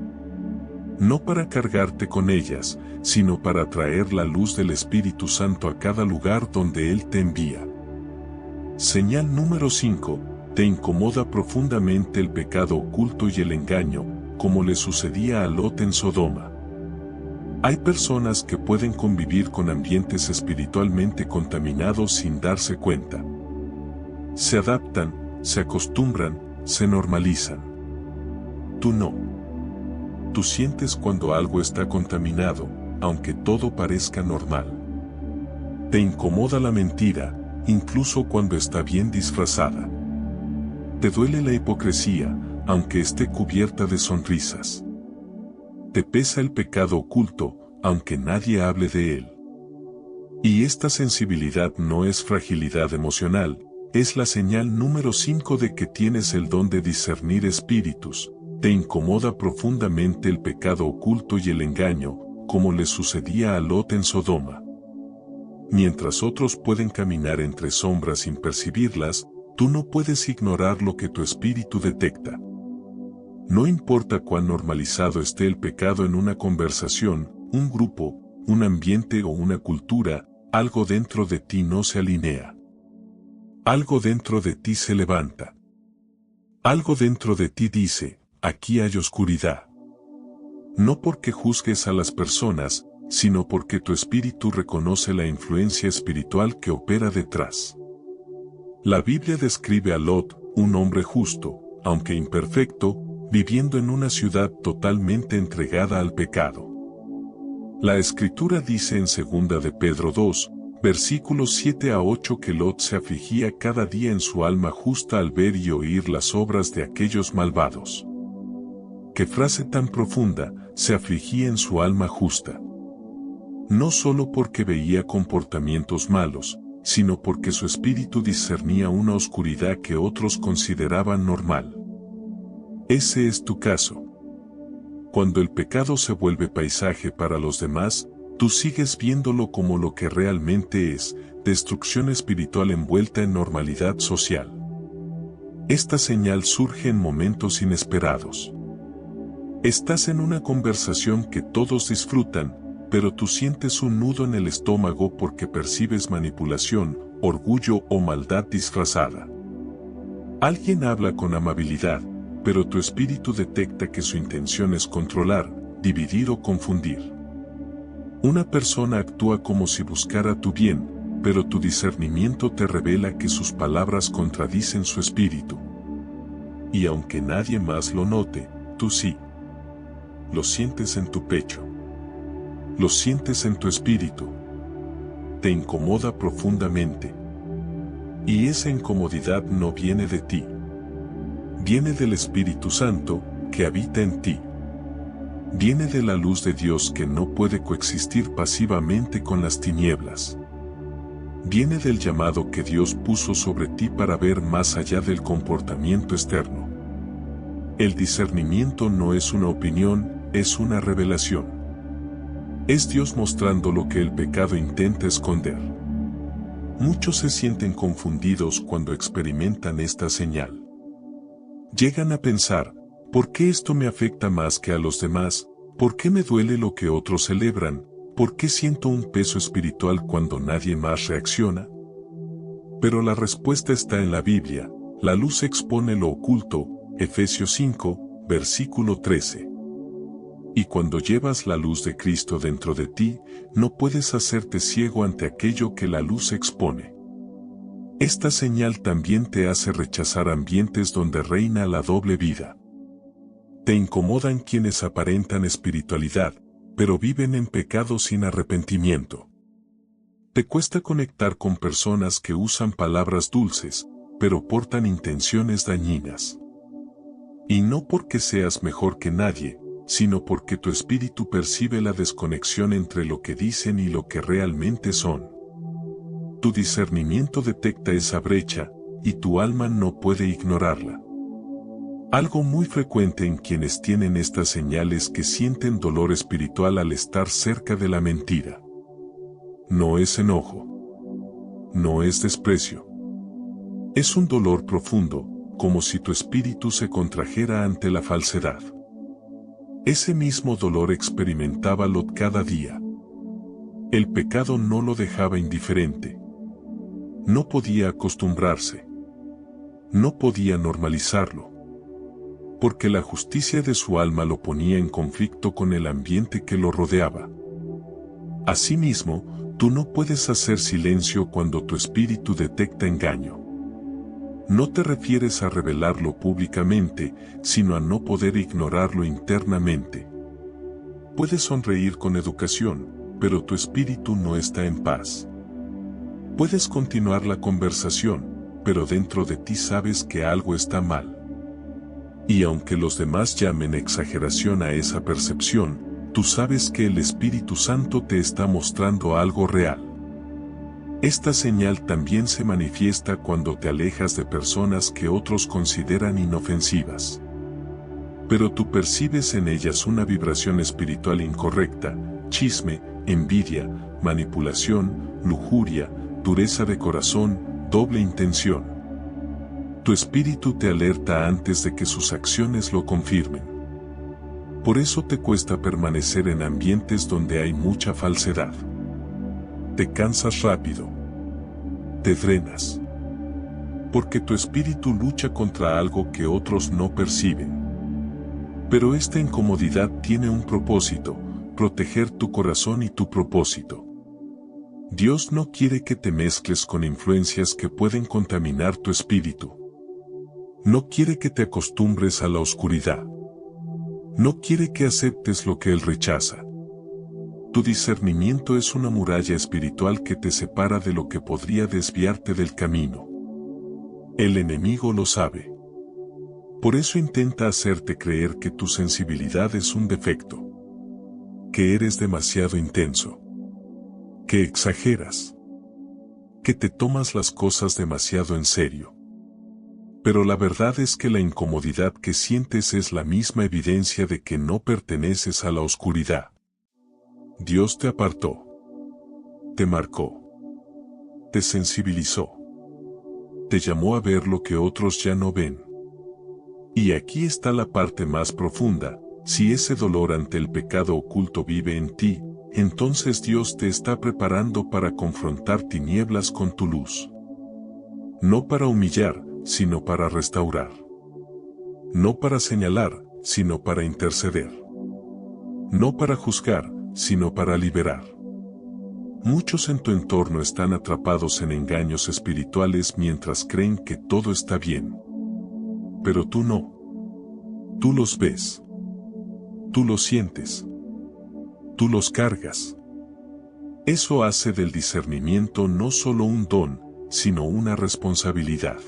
No para cargarte con ellas, sino para traer la luz del Espíritu Santo a cada lugar donde Él te envía. Señal número 5. Te incomoda profundamente el pecado oculto y el engaño, como le sucedía a Lot en Sodoma. Hay personas que pueden convivir con ambientes espiritualmente contaminados sin darse cuenta. Se adaptan, se acostumbran, se normalizan. Tú no. Tú sientes cuando algo está contaminado, aunque todo parezca normal. Te incomoda la mentira, incluso cuando está bien disfrazada. Te duele la hipocresía, aunque esté cubierta de sonrisas. Te pesa el pecado oculto, aunque nadie hable de él. Y esta sensibilidad no es fragilidad emocional, es la señal número 5 de que tienes el don de discernir espíritus. Te incomoda profundamente el pecado oculto y el engaño, como le sucedía a Lot en Sodoma. Mientras otros pueden caminar entre sombras sin percibirlas, tú no puedes ignorar lo que tu espíritu detecta. No importa cuán normalizado esté el pecado en una conversación, un grupo, un ambiente o una cultura, algo dentro de ti no se alinea. Algo dentro de ti se levanta. Algo dentro de ti dice, aquí hay oscuridad. No porque juzgues a las personas, sino porque tu espíritu reconoce la influencia espiritual que opera detrás. La Biblia describe a Lot, un hombre justo, aunque imperfecto, viviendo en una ciudad totalmente entregada al pecado. La Escritura dice en 2 de Pedro 2, versículos 7 a 8 que Lot se afligía cada día en su alma justa al ver y oír las obras de aquellos malvados. ¡Qué frase tan profunda! Se afligía en su alma justa. No solo porque veía comportamientos malos, sino porque su espíritu discernía una oscuridad que otros consideraban normal. Ese es tu caso. Cuando el pecado se vuelve paisaje para los demás, tú sigues viéndolo como lo que realmente es, destrucción espiritual envuelta en normalidad social. Esta señal surge en momentos inesperados. Estás en una conversación que todos disfrutan, pero tú sientes un nudo en el estómago porque percibes manipulación, orgullo o maldad disfrazada. Alguien habla con amabilidad, pero tu espíritu detecta que su intención es controlar, dividir o confundir. Una persona actúa como si buscara tu bien, pero tu discernimiento te revela que sus palabras contradicen su espíritu. Y aunque nadie más lo note, tú sí. Lo sientes en tu pecho. Lo sientes en tu espíritu. Te incomoda profundamente. Y esa incomodidad no viene de ti. Viene del Espíritu Santo, que habita en ti. Viene de la luz de Dios que no puede coexistir pasivamente con las tinieblas. Viene del llamado que Dios puso sobre ti para ver más allá del comportamiento externo. El discernimiento no es una opinión, es una revelación. Es Dios mostrando lo que el pecado intenta esconder. Muchos se sienten confundidos cuando experimentan esta señal. Llegan a pensar, ¿por qué esto me afecta más que a los demás? ¿Por qué me duele lo que otros celebran? ¿Por qué siento un peso espiritual cuando nadie más reacciona? Pero la respuesta está en la Biblia. La luz expone lo oculto, Efesios 5, versículo 13. Y cuando llevas la luz de Cristo dentro de ti, no puedes hacerte ciego ante aquello que la luz expone. Esta señal también te hace rechazar ambientes donde reina la doble vida. Te incomodan quienes aparentan espiritualidad, pero viven en pecado sin arrepentimiento. Te cuesta conectar con personas que usan palabras dulces, pero portan intenciones dañinas. Y no porque seas mejor que nadie, sino porque tu espíritu percibe la desconexión entre lo que dicen y lo que realmente son. Tu discernimiento detecta esa brecha, y tu alma no puede ignorarla. Algo muy frecuente en quienes tienen estas señales que sienten dolor espiritual al estar cerca de la mentira. No es enojo. No es desprecio. Es un dolor profundo, como si tu espíritu se contrajera ante la falsedad. Ese mismo dolor experimentaba Lot cada día. El pecado no lo dejaba indiferente. No podía acostumbrarse. No podía normalizarlo. Porque la justicia de su alma lo ponía en conflicto con el ambiente que lo rodeaba. Asimismo, tú no puedes hacer silencio cuando tu espíritu detecta engaño. No te refieres a revelarlo públicamente, sino a no poder ignorarlo internamente. Puedes sonreír con educación, pero tu espíritu no está en paz. Puedes continuar la conversación, pero dentro de ti sabes que algo está mal. Y aunque los demás llamen exageración a esa percepción, tú sabes que el Espíritu Santo te está mostrando algo real. Esta señal también se manifiesta cuando te alejas de personas que otros consideran inofensivas. Pero tú percibes en ellas una vibración espiritual incorrecta, chisme, envidia, manipulación, lujuria, dureza de corazón, doble intención. Tu espíritu te alerta antes de que sus acciones lo confirmen. Por eso te cuesta permanecer en ambientes donde hay mucha falsedad. Te cansas rápido. Te drenas. Porque tu espíritu lucha contra algo que otros no perciben. Pero esta incomodidad tiene un propósito, proteger tu corazón y tu propósito. Dios no quiere que te mezcles con influencias que pueden contaminar tu espíritu. No quiere que te acostumbres a la oscuridad. No quiere que aceptes lo que Él rechaza. Tu discernimiento es una muralla espiritual que te separa de lo que podría desviarte del camino. El enemigo lo sabe. Por eso intenta hacerte creer que tu sensibilidad es un defecto. Que eres demasiado intenso. Que exageras. Que te tomas las cosas demasiado en serio. Pero la verdad es que la incomodidad que sientes es la misma evidencia de que no perteneces a la oscuridad. Dios te apartó. Te marcó. Te sensibilizó. Te llamó a ver lo que otros ya no ven. Y aquí está la parte más profunda: si ese dolor ante el pecado oculto vive en ti, entonces Dios te está preparando para confrontar tinieblas con tu luz. No para humillar, sino para restaurar. No para señalar, sino para interceder. No para juzgar, sino para liberar. Muchos en tu entorno están atrapados en engaños espirituales mientras creen que todo está bien. Pero tú no. Tú los ves. Tú los sientes. Tú los cargas. Eso hace del discernimiento no solo un don, sino una responsabilidad.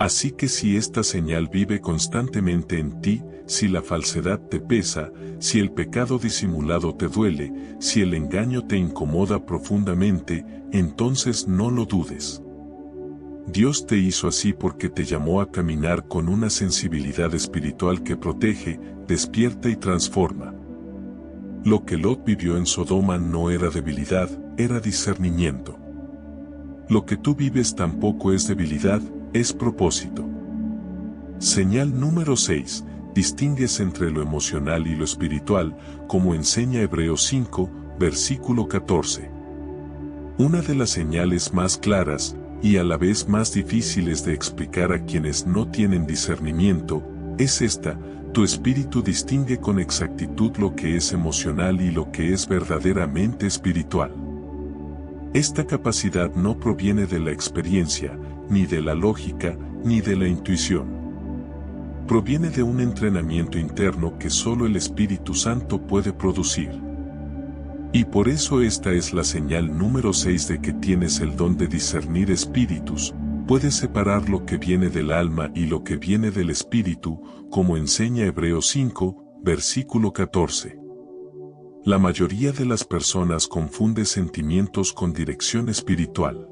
Así que si esta señal vive constantemente en ti, si la falsedad te pesa, si el pecado disimulado te duele, si el engaño te incomoda profundamente, entonces no lo dudes. Dios te hizo así porque te llamó a caminar con una sensibilidad espiritual que protege, despierta y transforma. Lo que Lot vivió en Sodoma no era debilidad, era discernimiento. Lo que tú vives tampoco es debilidad, es propósito. Señal número 6. Distingues entre lo emocional y lo espiritual, como enseña Hebreos 5, versículo 14. Una de las señales más claras, y a la vez más difíciles de explicar a quienes no tienen discernimiento, es esta: tu espíritu distingue con exactitud lo que es emocional y lo que es verdaderamente espiritual. Esta capacidad no proviene de la experiencia, ni de la lógica, ni de la intuición. Proviene de un entrenamiento interno que solo el Espíritu Santo puede producir. Y por eso esta es la señal número 6 de que tienes el don de discernir espíritus. Puedes separar lo que viene del alma y lo que viene del espíritu, como enseña Hebreos 5, versículo 14. La mayoría de las personas confunde sentimientos con dirección espiritual.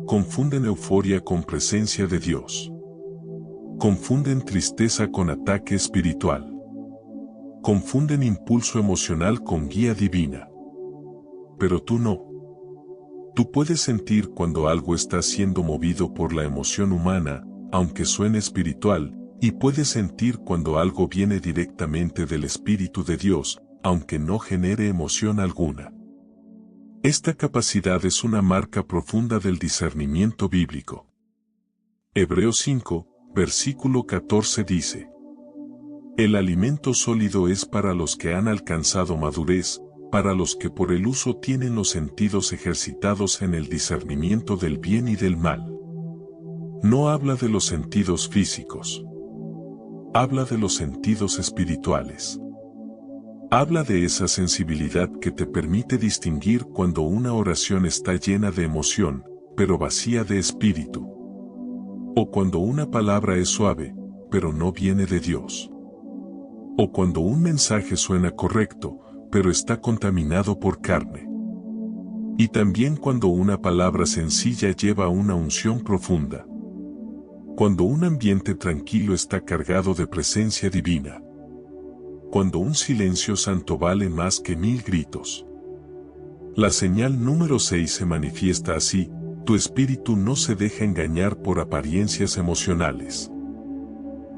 Confunden euforia con presencia de Dios. Confunden tristeza con ataque espiritual. Confunden impulso emocional con guía divina. Pero tú no. Tú puedes sentir cuando algo está siendo movido por la emoción humana, aunque suene espiritual, y puedes sentir cuando algo viene directamente del Espíritu de Dios, aunque no genere emoción alguna. Esta capacidad es una marca profunda del discernimiento bíblico. Hebreos 5, versículo 14 dice: el alimento sólido es para los que han alcanzado madurez, para los que por el uso tienen los sentidos ejercitados en el discernimiento del bien y del mal. No habla de los sentidos físicos. Habla de los sentidos espirituales. Habla de esa sensibilidad que te permite distinguir cuando una oración está llena de emoción, pero vacía de espíritu. O cuando una palabra es suave, pero no viene de Dios. O cuando un mensaje suena correcto, pero está contaminado por carne. Y también cuando una palabra sencilla lleva una unción profunda. Cuando un ambiente tranquilo está cargado de presencia divina. Cuando un silencio santo vale más que 1000 gritos. La señal número 6 se manifiesta así: tu espíritu no se deja engañar por apariencias emocionales.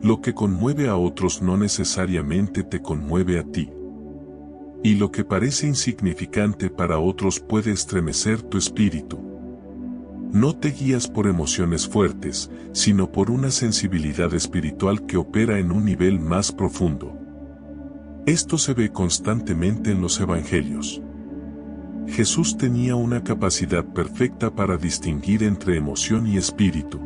Lo que conmueve a otros no necesariamente te conmueve a ti. Y lo que parece insignificante para otros puede estremecer tu espíritu. No te guías por emociones fuertes, sino por una sensibilidad espiritual que opera en un nivel más profundo. Esto se ve constantemente en los evangelios. Jesús tenía una capacidad perfecta para distinguir entre emoción y espíritu.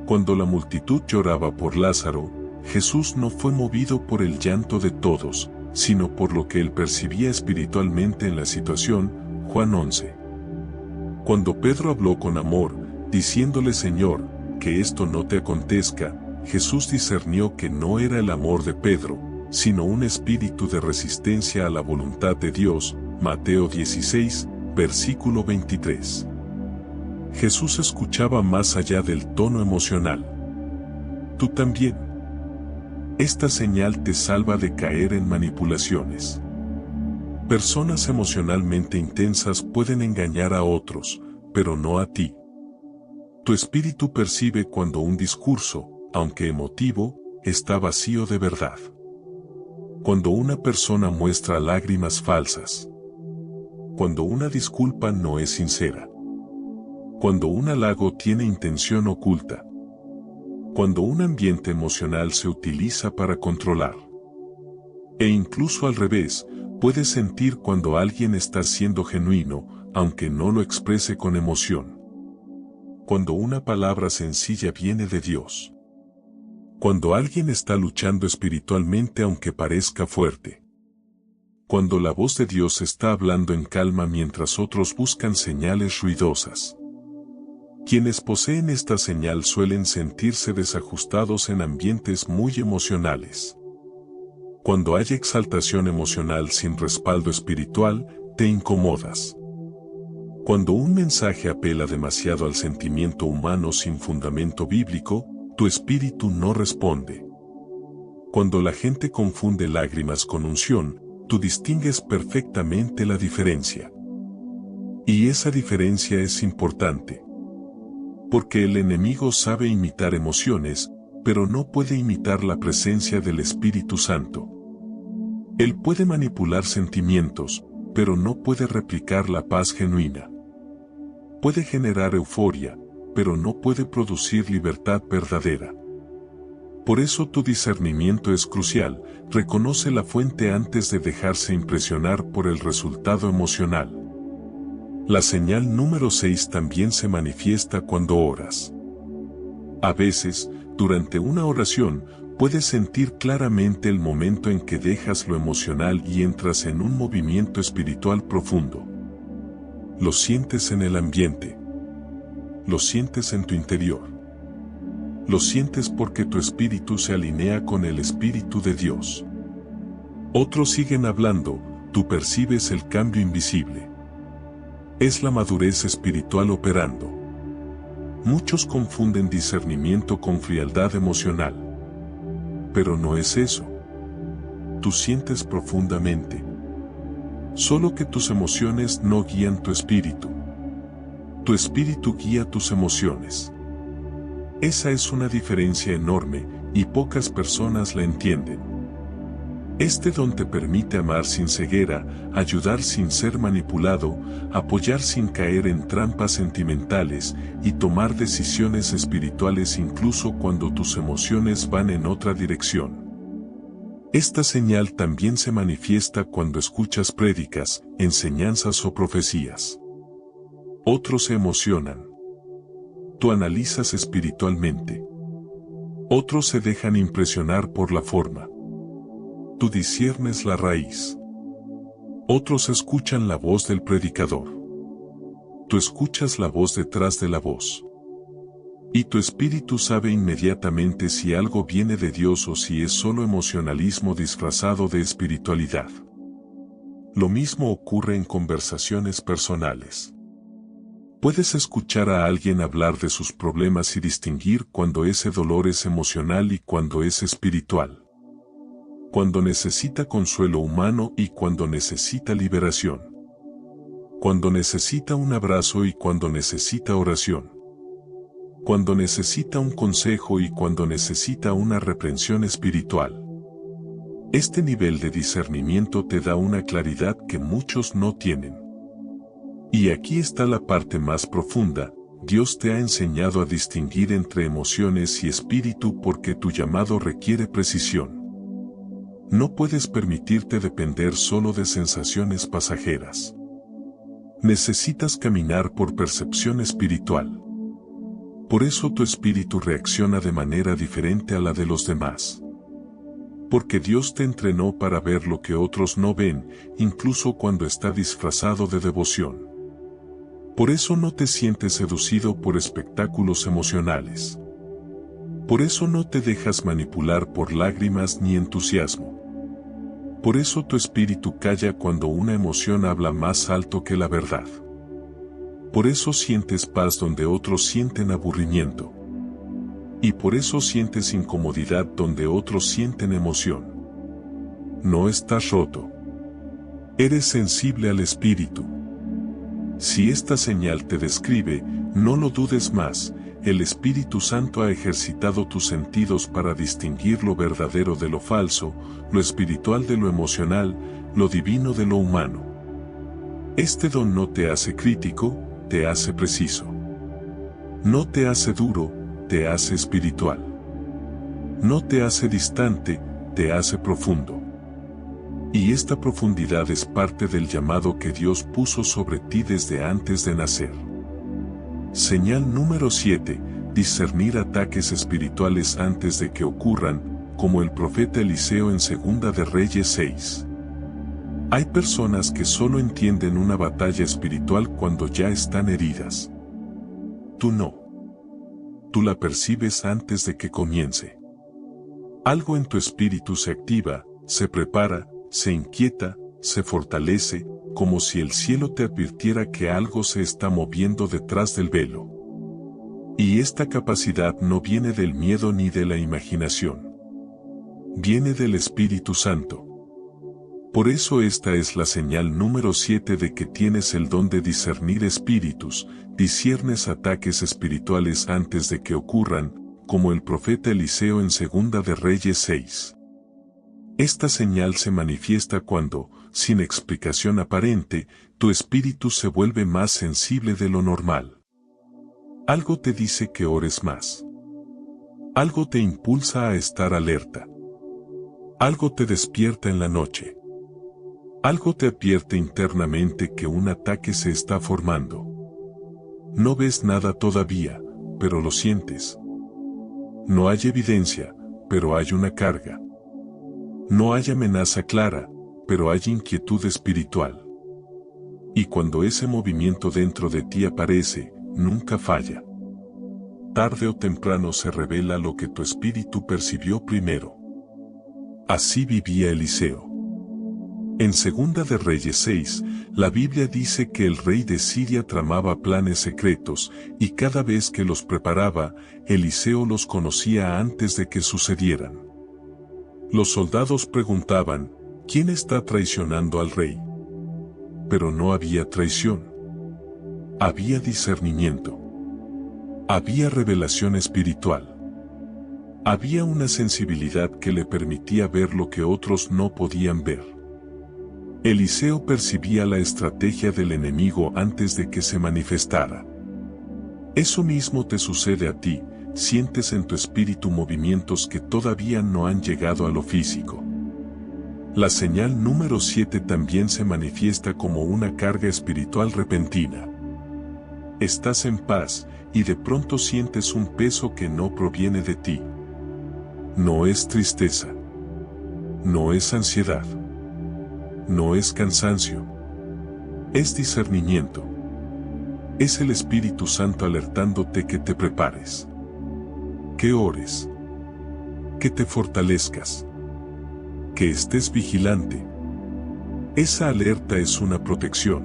Cuando la multitud lloraba por Lázaro, Jesús no fue movido por el llanto de todos, sino por lo que él percibía espiritualmente en la situación. Juan 11. Cuando Pedro habló con amor, diciéndole: Señor, que esto no te acontezca, Jesús discernió que no era el amor de Pedro, sino un espíritu de resistencia a la voluntad de Dios. Mateo 16, versículo 23. Jesús escuchaba más allá del tono emocional. Tú también. Esta señal te salva de caer en manipulaciones. Personas emocionalmente intensas pueden engañar a otros, pero no a ti. Tu espíritu percibe cuando un discurso, aunque emotivo, está vacío de verdad. Cuando una persona muestra lágrimas falsas. Cuando una disculpa no es sincera. Cuando un halago tiene intención oculta. Cuando un ambiente emocional se utiliza para controlar. E incluso al revés, puedes sentir cuando alguien está siendo genuino, aunque no lo exprese con emoción. Cuando una palabra sencilla viene de Dios. Cuando alguien está luchando espiritualmente aunque parezca fuerte. Cuando la voz de Dios está hablando en calma mientras otros buscan señales ruidosas. Quienes poseen esta señal suelen sentirse desajustados en ambientes muy emocionales. Cuando hay exaltación emocional sin respaldo espiritual, te incomodas. Cuando un mensaje apela demasiado al sentimiento humano sin fundamento bíblico, tu espíritu no responde. Cuando la gente confunde lágrimas con unción, tú distingues perfectamente la diferencia. Y esa diferencia es importante. Porque el enemigo sabe imitar emociones, pero no puede imitar la presencia del Espíritu Santo. Él puede manipular sentimientos, pero no puede replicar la paz genuina. Puede generar euforia, pero no puede producir libertad verdadera. Por eso tu discernimiento es crucial, reconoce la fuente antes de dejarse impresionar por el resultado emocional. La señal número 6 también se manifiesta cuando oras. A veces, durante una oración, puedes sentir claramente el momento en que dejas lo emocional y entras en un movimiento espiritual profundo. Lo sientes en el ambiente. Lo sientes en tu interior. Lo sientes porque tu espíritu se alinea con el Espíritu de Dios. Otros siguen hablando, tú percibes el cambio invisible. Es la madurez espiritual operando. Muchos confunden discernimiento con frialdad emocional. Pero no es eso. Tú sientes profundamente. Solo que tus emociones no guían tu espíritu. Tu espíritu guía tus emociones. Esa es una diferencia enorme, y pocas personas la entienden. Este don te permite amar sin ceguera, ayudar sin ser manipulado, apoyar sin caer en trampas sentimentales y tomar decisiones espirituales incluso cuando tus emociones van en otra dirección. Esta señal también se manifiesta cuando escuchas prédicas, enseñanzas o profecías. Otros se emocionan. Tú analizas espiritualmente. Otros se dejan impresionar por la forma. Tú disciernes la raíz. Otros escuchan la voz del predicador. Tú escuchas la voz detrás de la voz. Y tu espíritu sabe inmediatamente si algo viene de Dios o si es solo emocionalismo disfrazado de espiritualidad. Lo mismo ocurre en conversaciones personales. Puedes escuchar a alguien hablar de sus problemas y distinguir cuando ese dolor es emocional y cuando es espiritual. Cuando necesita consuelo humano y cuando necesita liberación. Cuando necesita un abrazo y cuando necesita oración. Cuando necesita un consejo y cuando necesita una reprensión espiritual. Este nivel de discernimiento te da una claridad que muchos no tienen. Y aquí está la parte más profunda. Dios te ha enseñado a distinguir entre emociones y espíritu porque tu llamado requiere precisión. No puedes permitirte depender solo de sensaciones pasajeras. Necesitas caminar por percepción espiritual. Por eso tu espíritu reacciona de manera diferente a la de los demás. Porque Dios te entrenó para ver lo que otros no ven, incluso cuando está disfrazado de devoción. Por eso no te sientes seducido por espectáculos emocionales. Por eso no te dejas manipular por lágrimas ni entusiasmo. Por eso tu espíritu calla cuando una emoción habla más alto que la verdad. Por eso sientes paz donde otros sienten aburrimiento. Y por eso sientes incomodidad donde otros sienten emoción. No estás roto. Eres sensible al espíritu. Si esta señal te describe, no lo dudes más. El Espíritu Santo ha ejercitado tus sentidos para distinguir lo verdadero de lo falso, lo espiritual de lo emocional, lo divino de lo humano. Este don no te hace crítico, te hace preciso. No te hace duro, te hace espiritual. No te hace distante, te hace profundo. Y esta profundidad es parte del llamado que Dios puso sobre ti desde antes de nacer. Señal número 7. Discernir ataques espirituales antes de que ocurran, como el profeta Eliseo en 2 de Reyes 6. Hay personas que solo entienden una batalla espiritual cuando ya están heridas. Tú no. Tú la percibes antes de que comience. Algo en tu espíritu se activa, se prepara, se inquieta, se fortalece, como si el cielo te advirtiera que algo se está moviendo detrás del velo. Y esta capacidad no viene del miedo ni de la imaginación. Viene del Espíritu Santo. Por eso esta es la señal número 7 de que tienes el don de discernir espíritus, disciernes ataques espirituales antes de que ocurran, como el profeta Eliseo en Segunda de Reyes 6. Esta señal se manifiesta cuando, sin explicación aparente, tu espíritu se vuelve más sensible de lo normal. Algo te dice que ores más. Algo te impulsa a estar alerta. Algo te despierta en la noche. Algo te advierte internamente que un ataque se está formando. No ves nada todavía, pero lo sientes. No hay evidencia, pero hay una carga. No hay amenaza clara, pero hay inquietud espiritual. Y cuando ese movimiento dentro de ti aparece, nunca falla. Tarde o temprano se revela lo que tu espíritu percibió primero. Así vivía Eliseo. En Segunda de Reyes 6, la Biblia dice que el rey de Siria tramaba planes secretos, y cada vez que los preparaba, Eliseo los conocía antes de que sucedieran. Los soldados preguntaban, ¿quién está traicionando al rey? Pero no había traición. Había discernimiento. Había revelación espiritual. Había una sensibilidad que le permitía ver lo que otros no podían ver. Eliseo percibía la estrategia del enemigo antes de que se manifestara. Eso mismo te sucede a ti, sientes en tu espíritu movimientos que todavía no han llegado a lo físico. La señal número 7 también se manifiesta como una carga espiritual repentina. Estás en paz, y de pronto sientes un peso que no proviene de ti. No es tristeza. No es ansiedad. No es cansancio. Es discernimiento. Es el Espíritu Santo alertándote que te prepares. Que ores. Que te fortalezcas. Que estés vigilante. Esa alerta es una protección.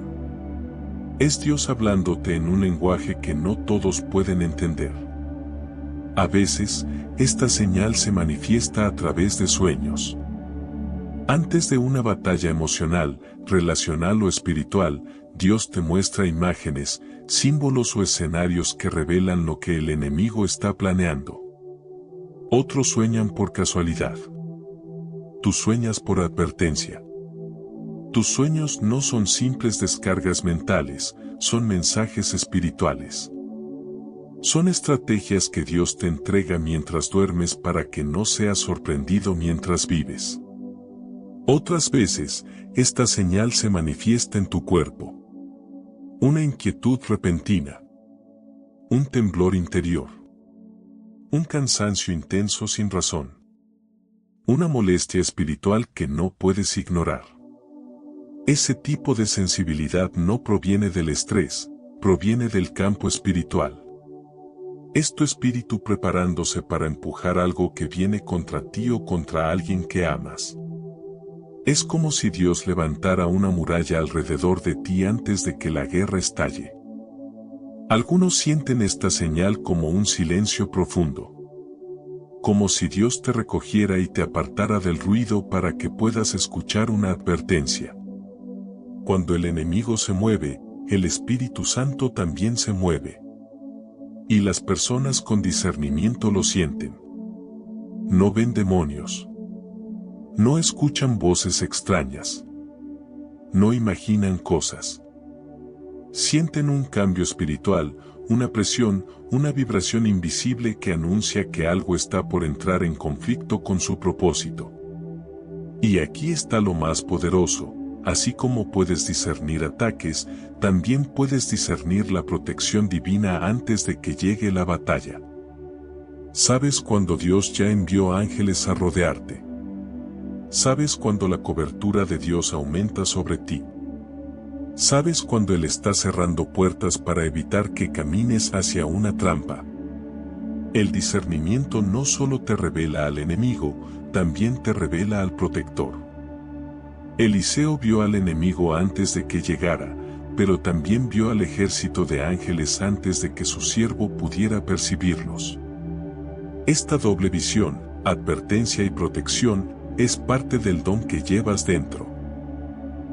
Es Dios hablándote en un lenguaje que no todos pueden entender. A veces, esta señal se manifiesta a través de sueños. Antes de una batalla emocional, relacional o espiritual, Dios te muestra imágenes, símbolos o escenarios que revelan lo que el enemigo está planeando. Otros sueñan por casualidad. Tú sueñas por advertencia. Tus sueños no son simples descargas mentales, son mensajes espirituales. Son estrategias que Dios te entrega mientras duermes para que no seas sorprendido mientras vives. Otras veces, esta señal se manifiesta en tu cuerpo. Una inquietud repentina. Un temblor interior. Un cansancio intenso sin razón. Una molestia espiritual que no puedes ignorar. Ese tipo de sensibilidad no proviene del estrés, proviene del campo espiritual. Es tu espíritu preparándose para empujar algo que viene contra ti o contra alguien que amas. Es como si Dios levantara una muralla alrededor de ti antes de que la guerra estalle. Algunos sienten esta señal como un silencio profundo. Como si Dios te recogiera y te apartara del ruido para que puedas escuchar una advertencia. Cuando el enemigo se mueve, el Espíritu Santo también se mueve. Y las personas con discernimiento lo sienten. No ven demonios. No escuchan voces extrañas. No imaginan cosas. Sienten un cambio espiritual, una presión, una vibración invisible que anuncia que algo está por entrar en conflicto con su propósito. Y aquí está lo más poderoso, así como puedes discernir ataques, también puedes discernir la protección divina antes de que llegue la batalla. Sabes cuando Dios ya envió ángeles a rodearte. Sabes cuando la cobertura de Dios aumenta sobre ti. Sabes cuando Él está cerrando puertas para evitar que camines hacia una trampa. El discernimiento no solo te revela al enemigo, también te revela al protector. Eliseo vio al enemigo antes de que llegara, pero también vio al ejército de ángeles antes de que su siervo pudiera percibirlos. Esta doble visión, advertencia y protección, es parte del don que llevas dentro.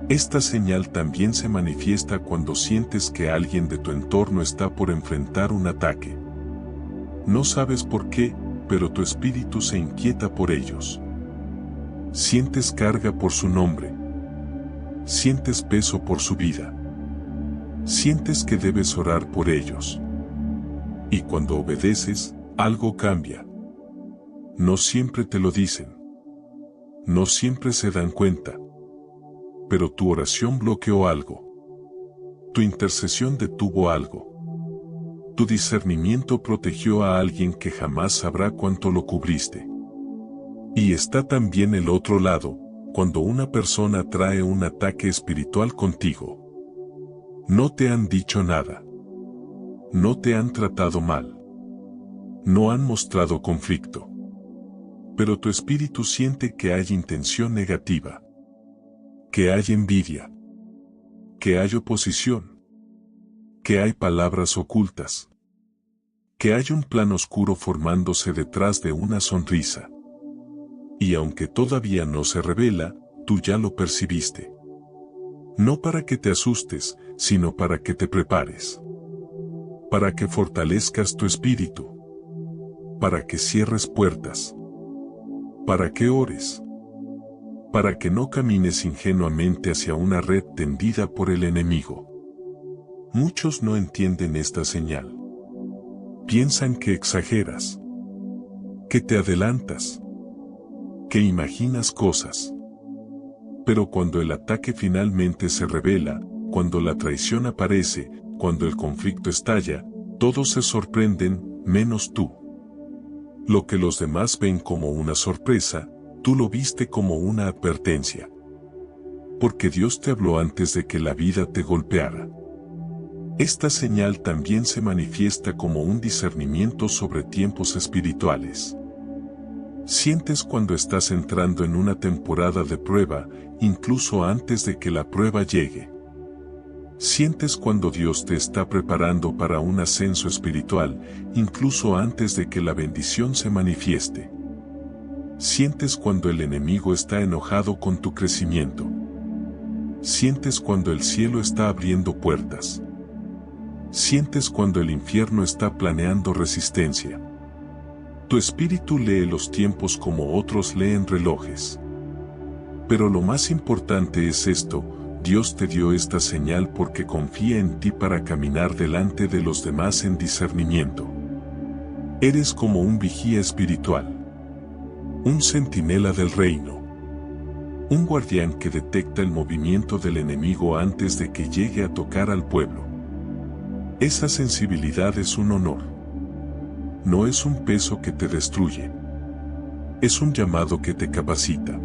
Esta señal también se manifiesta cuando sientes que alguien de tu entorno está por enfrentar un ataque. No sabes por qué, pero tu espíritu se inquieta por ellos. Sientes carga por su nombre. Sientes peso por su vida. Sientes que debes orar por ellos. Y cuando obedeces, algo cambia. No siempre te lo dicen. No siempre se dan cuenta. Pero tu oración bloqueó algo. Tu intercesión detuvo algo. Tu discernimiento protegió a alguien que jamás sabrá cuánto lo cubriste. Y está también el otro lado, cuando una persona trae un ataque espiritual contigo. No te han dicho nada. No te han tratado mal. No han mostrado conflicto. Pero tu espíritu siente que hay intención negativa. Que hay envidia. Que hay oposición. Que hay palabras ocultas. Que hay un plan oscuro formándose detrás de una sonrisa. Y aunque todavía no se revela, tú ya lo percibiste. No para que te asustes, sino para que te prepares. Para que fortalezcas tu espíritu. Para que cierres puertas. Para que ores. Para que no camines ingenuamente hacia una red tendida por el enemigo. Muchos no entienden esta señal. Piensan que exageras. Que te adelantas. Que imaginas cosas. Pero cuando el ataque finalmente se revela, cuando la traición aparece, cuando el conflicto estalla, todos se sorprenden, menos tú. Lo que los demás ven como una sorpresa, tú lo viste como una advertencia. Porque Dios te habló antes de que la vida te golpeara. Esta señal también se manifiesta como un discernimiento sobre tiempos espirituales. Sientes cuando estás entrando en una temporada de prueba, incluso antes de que la prueba llegue. Sientes cuando Dios te está preparando para un ascenso espiritual, incluso antes de que la bendición se manifieste. Sientes cuando el enemigo está enojado con tu crecimiento. Sientes cuando el cielo está abriendo puertas. Sientes cuando el infierno está planeando resistencia. Tu espíritu lee los tiempos como otros leen relojes. Pero lo más importante es esto: Dios te dio esta señal porque confía en ti para caminar delante de los demás en discernimiento. Eres como un vigía espiritual. Un centinela del reino. Un guardián que detecta el movimiento del enemigo antes de que llegue a tocar al pueblo. Esa sensibilidad es un honor. No es un peso que te destruye. Es un llamado que te capacita.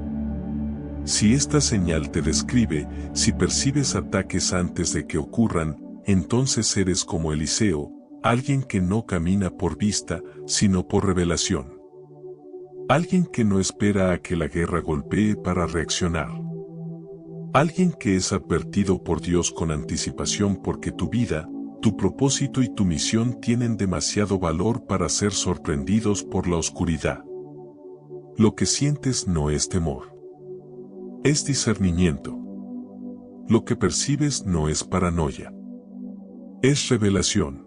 Si esta señal te describe, si percibes ataques antes de que ocurran, entonces eres como Eliseo, alguien que no camina por vista, sino por revelación. Alguien que no espera a que la guerra golpee para reaccionar. Alguien que es advertido por Dios con anticipación porque tu vida, tu propósito y tu misión tienen demasiado valor para ser sorprendidos por la oscuridad. Lo que sientes no es temor. Es discernimiento. Lo que percibes no es paranoia. Es revelación.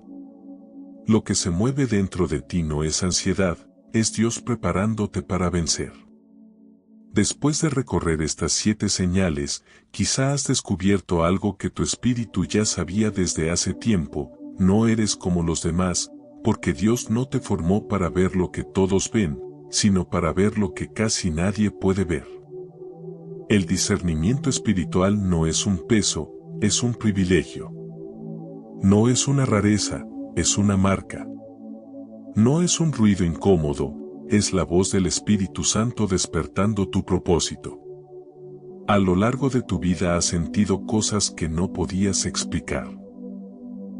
Lo que se mueve dentro de ti no es ansiedad, es Dios preparándote para vencer. Después de recorrer estas 7 señales, quizá has descubierto algo que tu espíritu ya sabía desde hace tiempo: no eres como los demás, porque Dios no te formó para ver lo que todos ven, sino para ver lo que casi nadie puede ver. El discernimiento espiritual no es un peso, es un privilegio. No es una rareza, es una marca. No es un ruido incómodo, es la voz del Espíritu Santo despertando tu propósito. A lo largo de tu vida has sentido cosas que no podías explicar.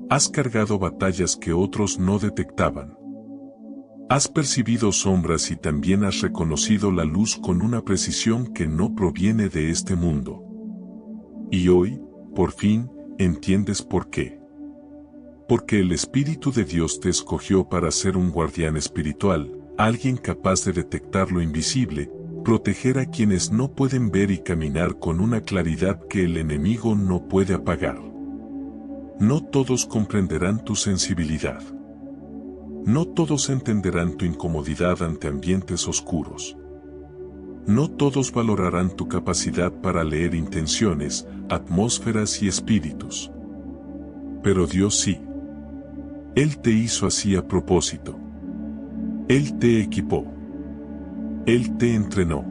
Has cargado batallas que otros no detectaban. Has percibido sombras y también has reconocido la luz con una precisión que no proviene de este mundo. Y hoy, por fin, entiendes por qué. Porque el Espíritu de Dios te escogió para ser un guardián espiritual, alguien capaz de detectar lo invisible, proteger a quienes no pueden ver y caminar con una claridad que el enemigo no puede apagar. No todos comprenderán tu sensibilidad. No todos entenderán tu incomodidad ante ambientes oscuros. No todos valorarán tu capacidad para leer intenciones, atmósferas y espíritus. Pero Dios sí. Él te hizo así a propósito. Él te equipó. Él te entrenó.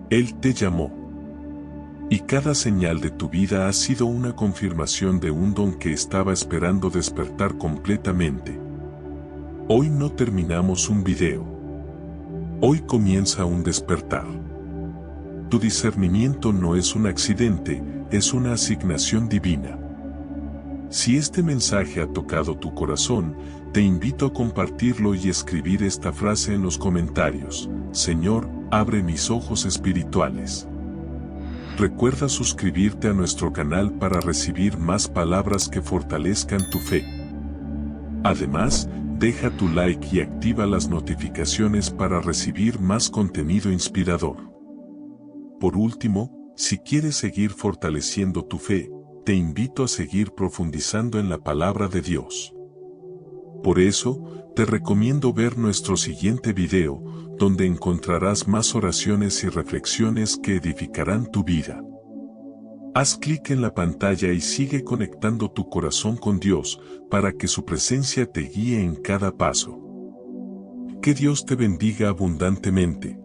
Él te llamó. Y cada señal de tu vida ha sido una confirmación de un don que estaba esperando despertar completamente. Hoy no terminamos un video. Hoy comienza un despertar. Tu discernimiento no es un accidente, es una asignación divina. Si este mensaje ha tocado tu corazón, te invito a compartirlo y escribir esta frase en los comentarios: Señor, abre mis ojos espirituales. Recuerda suscribirte a nuestro canal para recibir más palabras que fortalezcan tu fe. Además, deja tu like y activa las notificaciones para recibir más contenido inspirador. Por último, si quieres seguir fortaleciendo tu fe, te invito a seguir profundizando en la palabra de Dios. Por eso, te recomiendo ver nuestro siguiente video, donde encontrarás más oraciones y reflexiones que edificarán tu vida. Haz clic en la pantalla y sigue conectando tu corazón con Dios, para que su presencia te guíe en cada paso. Que Dios te bendiga abundantemente.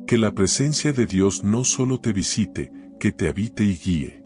Que la presencia de Dios no solo te visite, que te habite y guíe.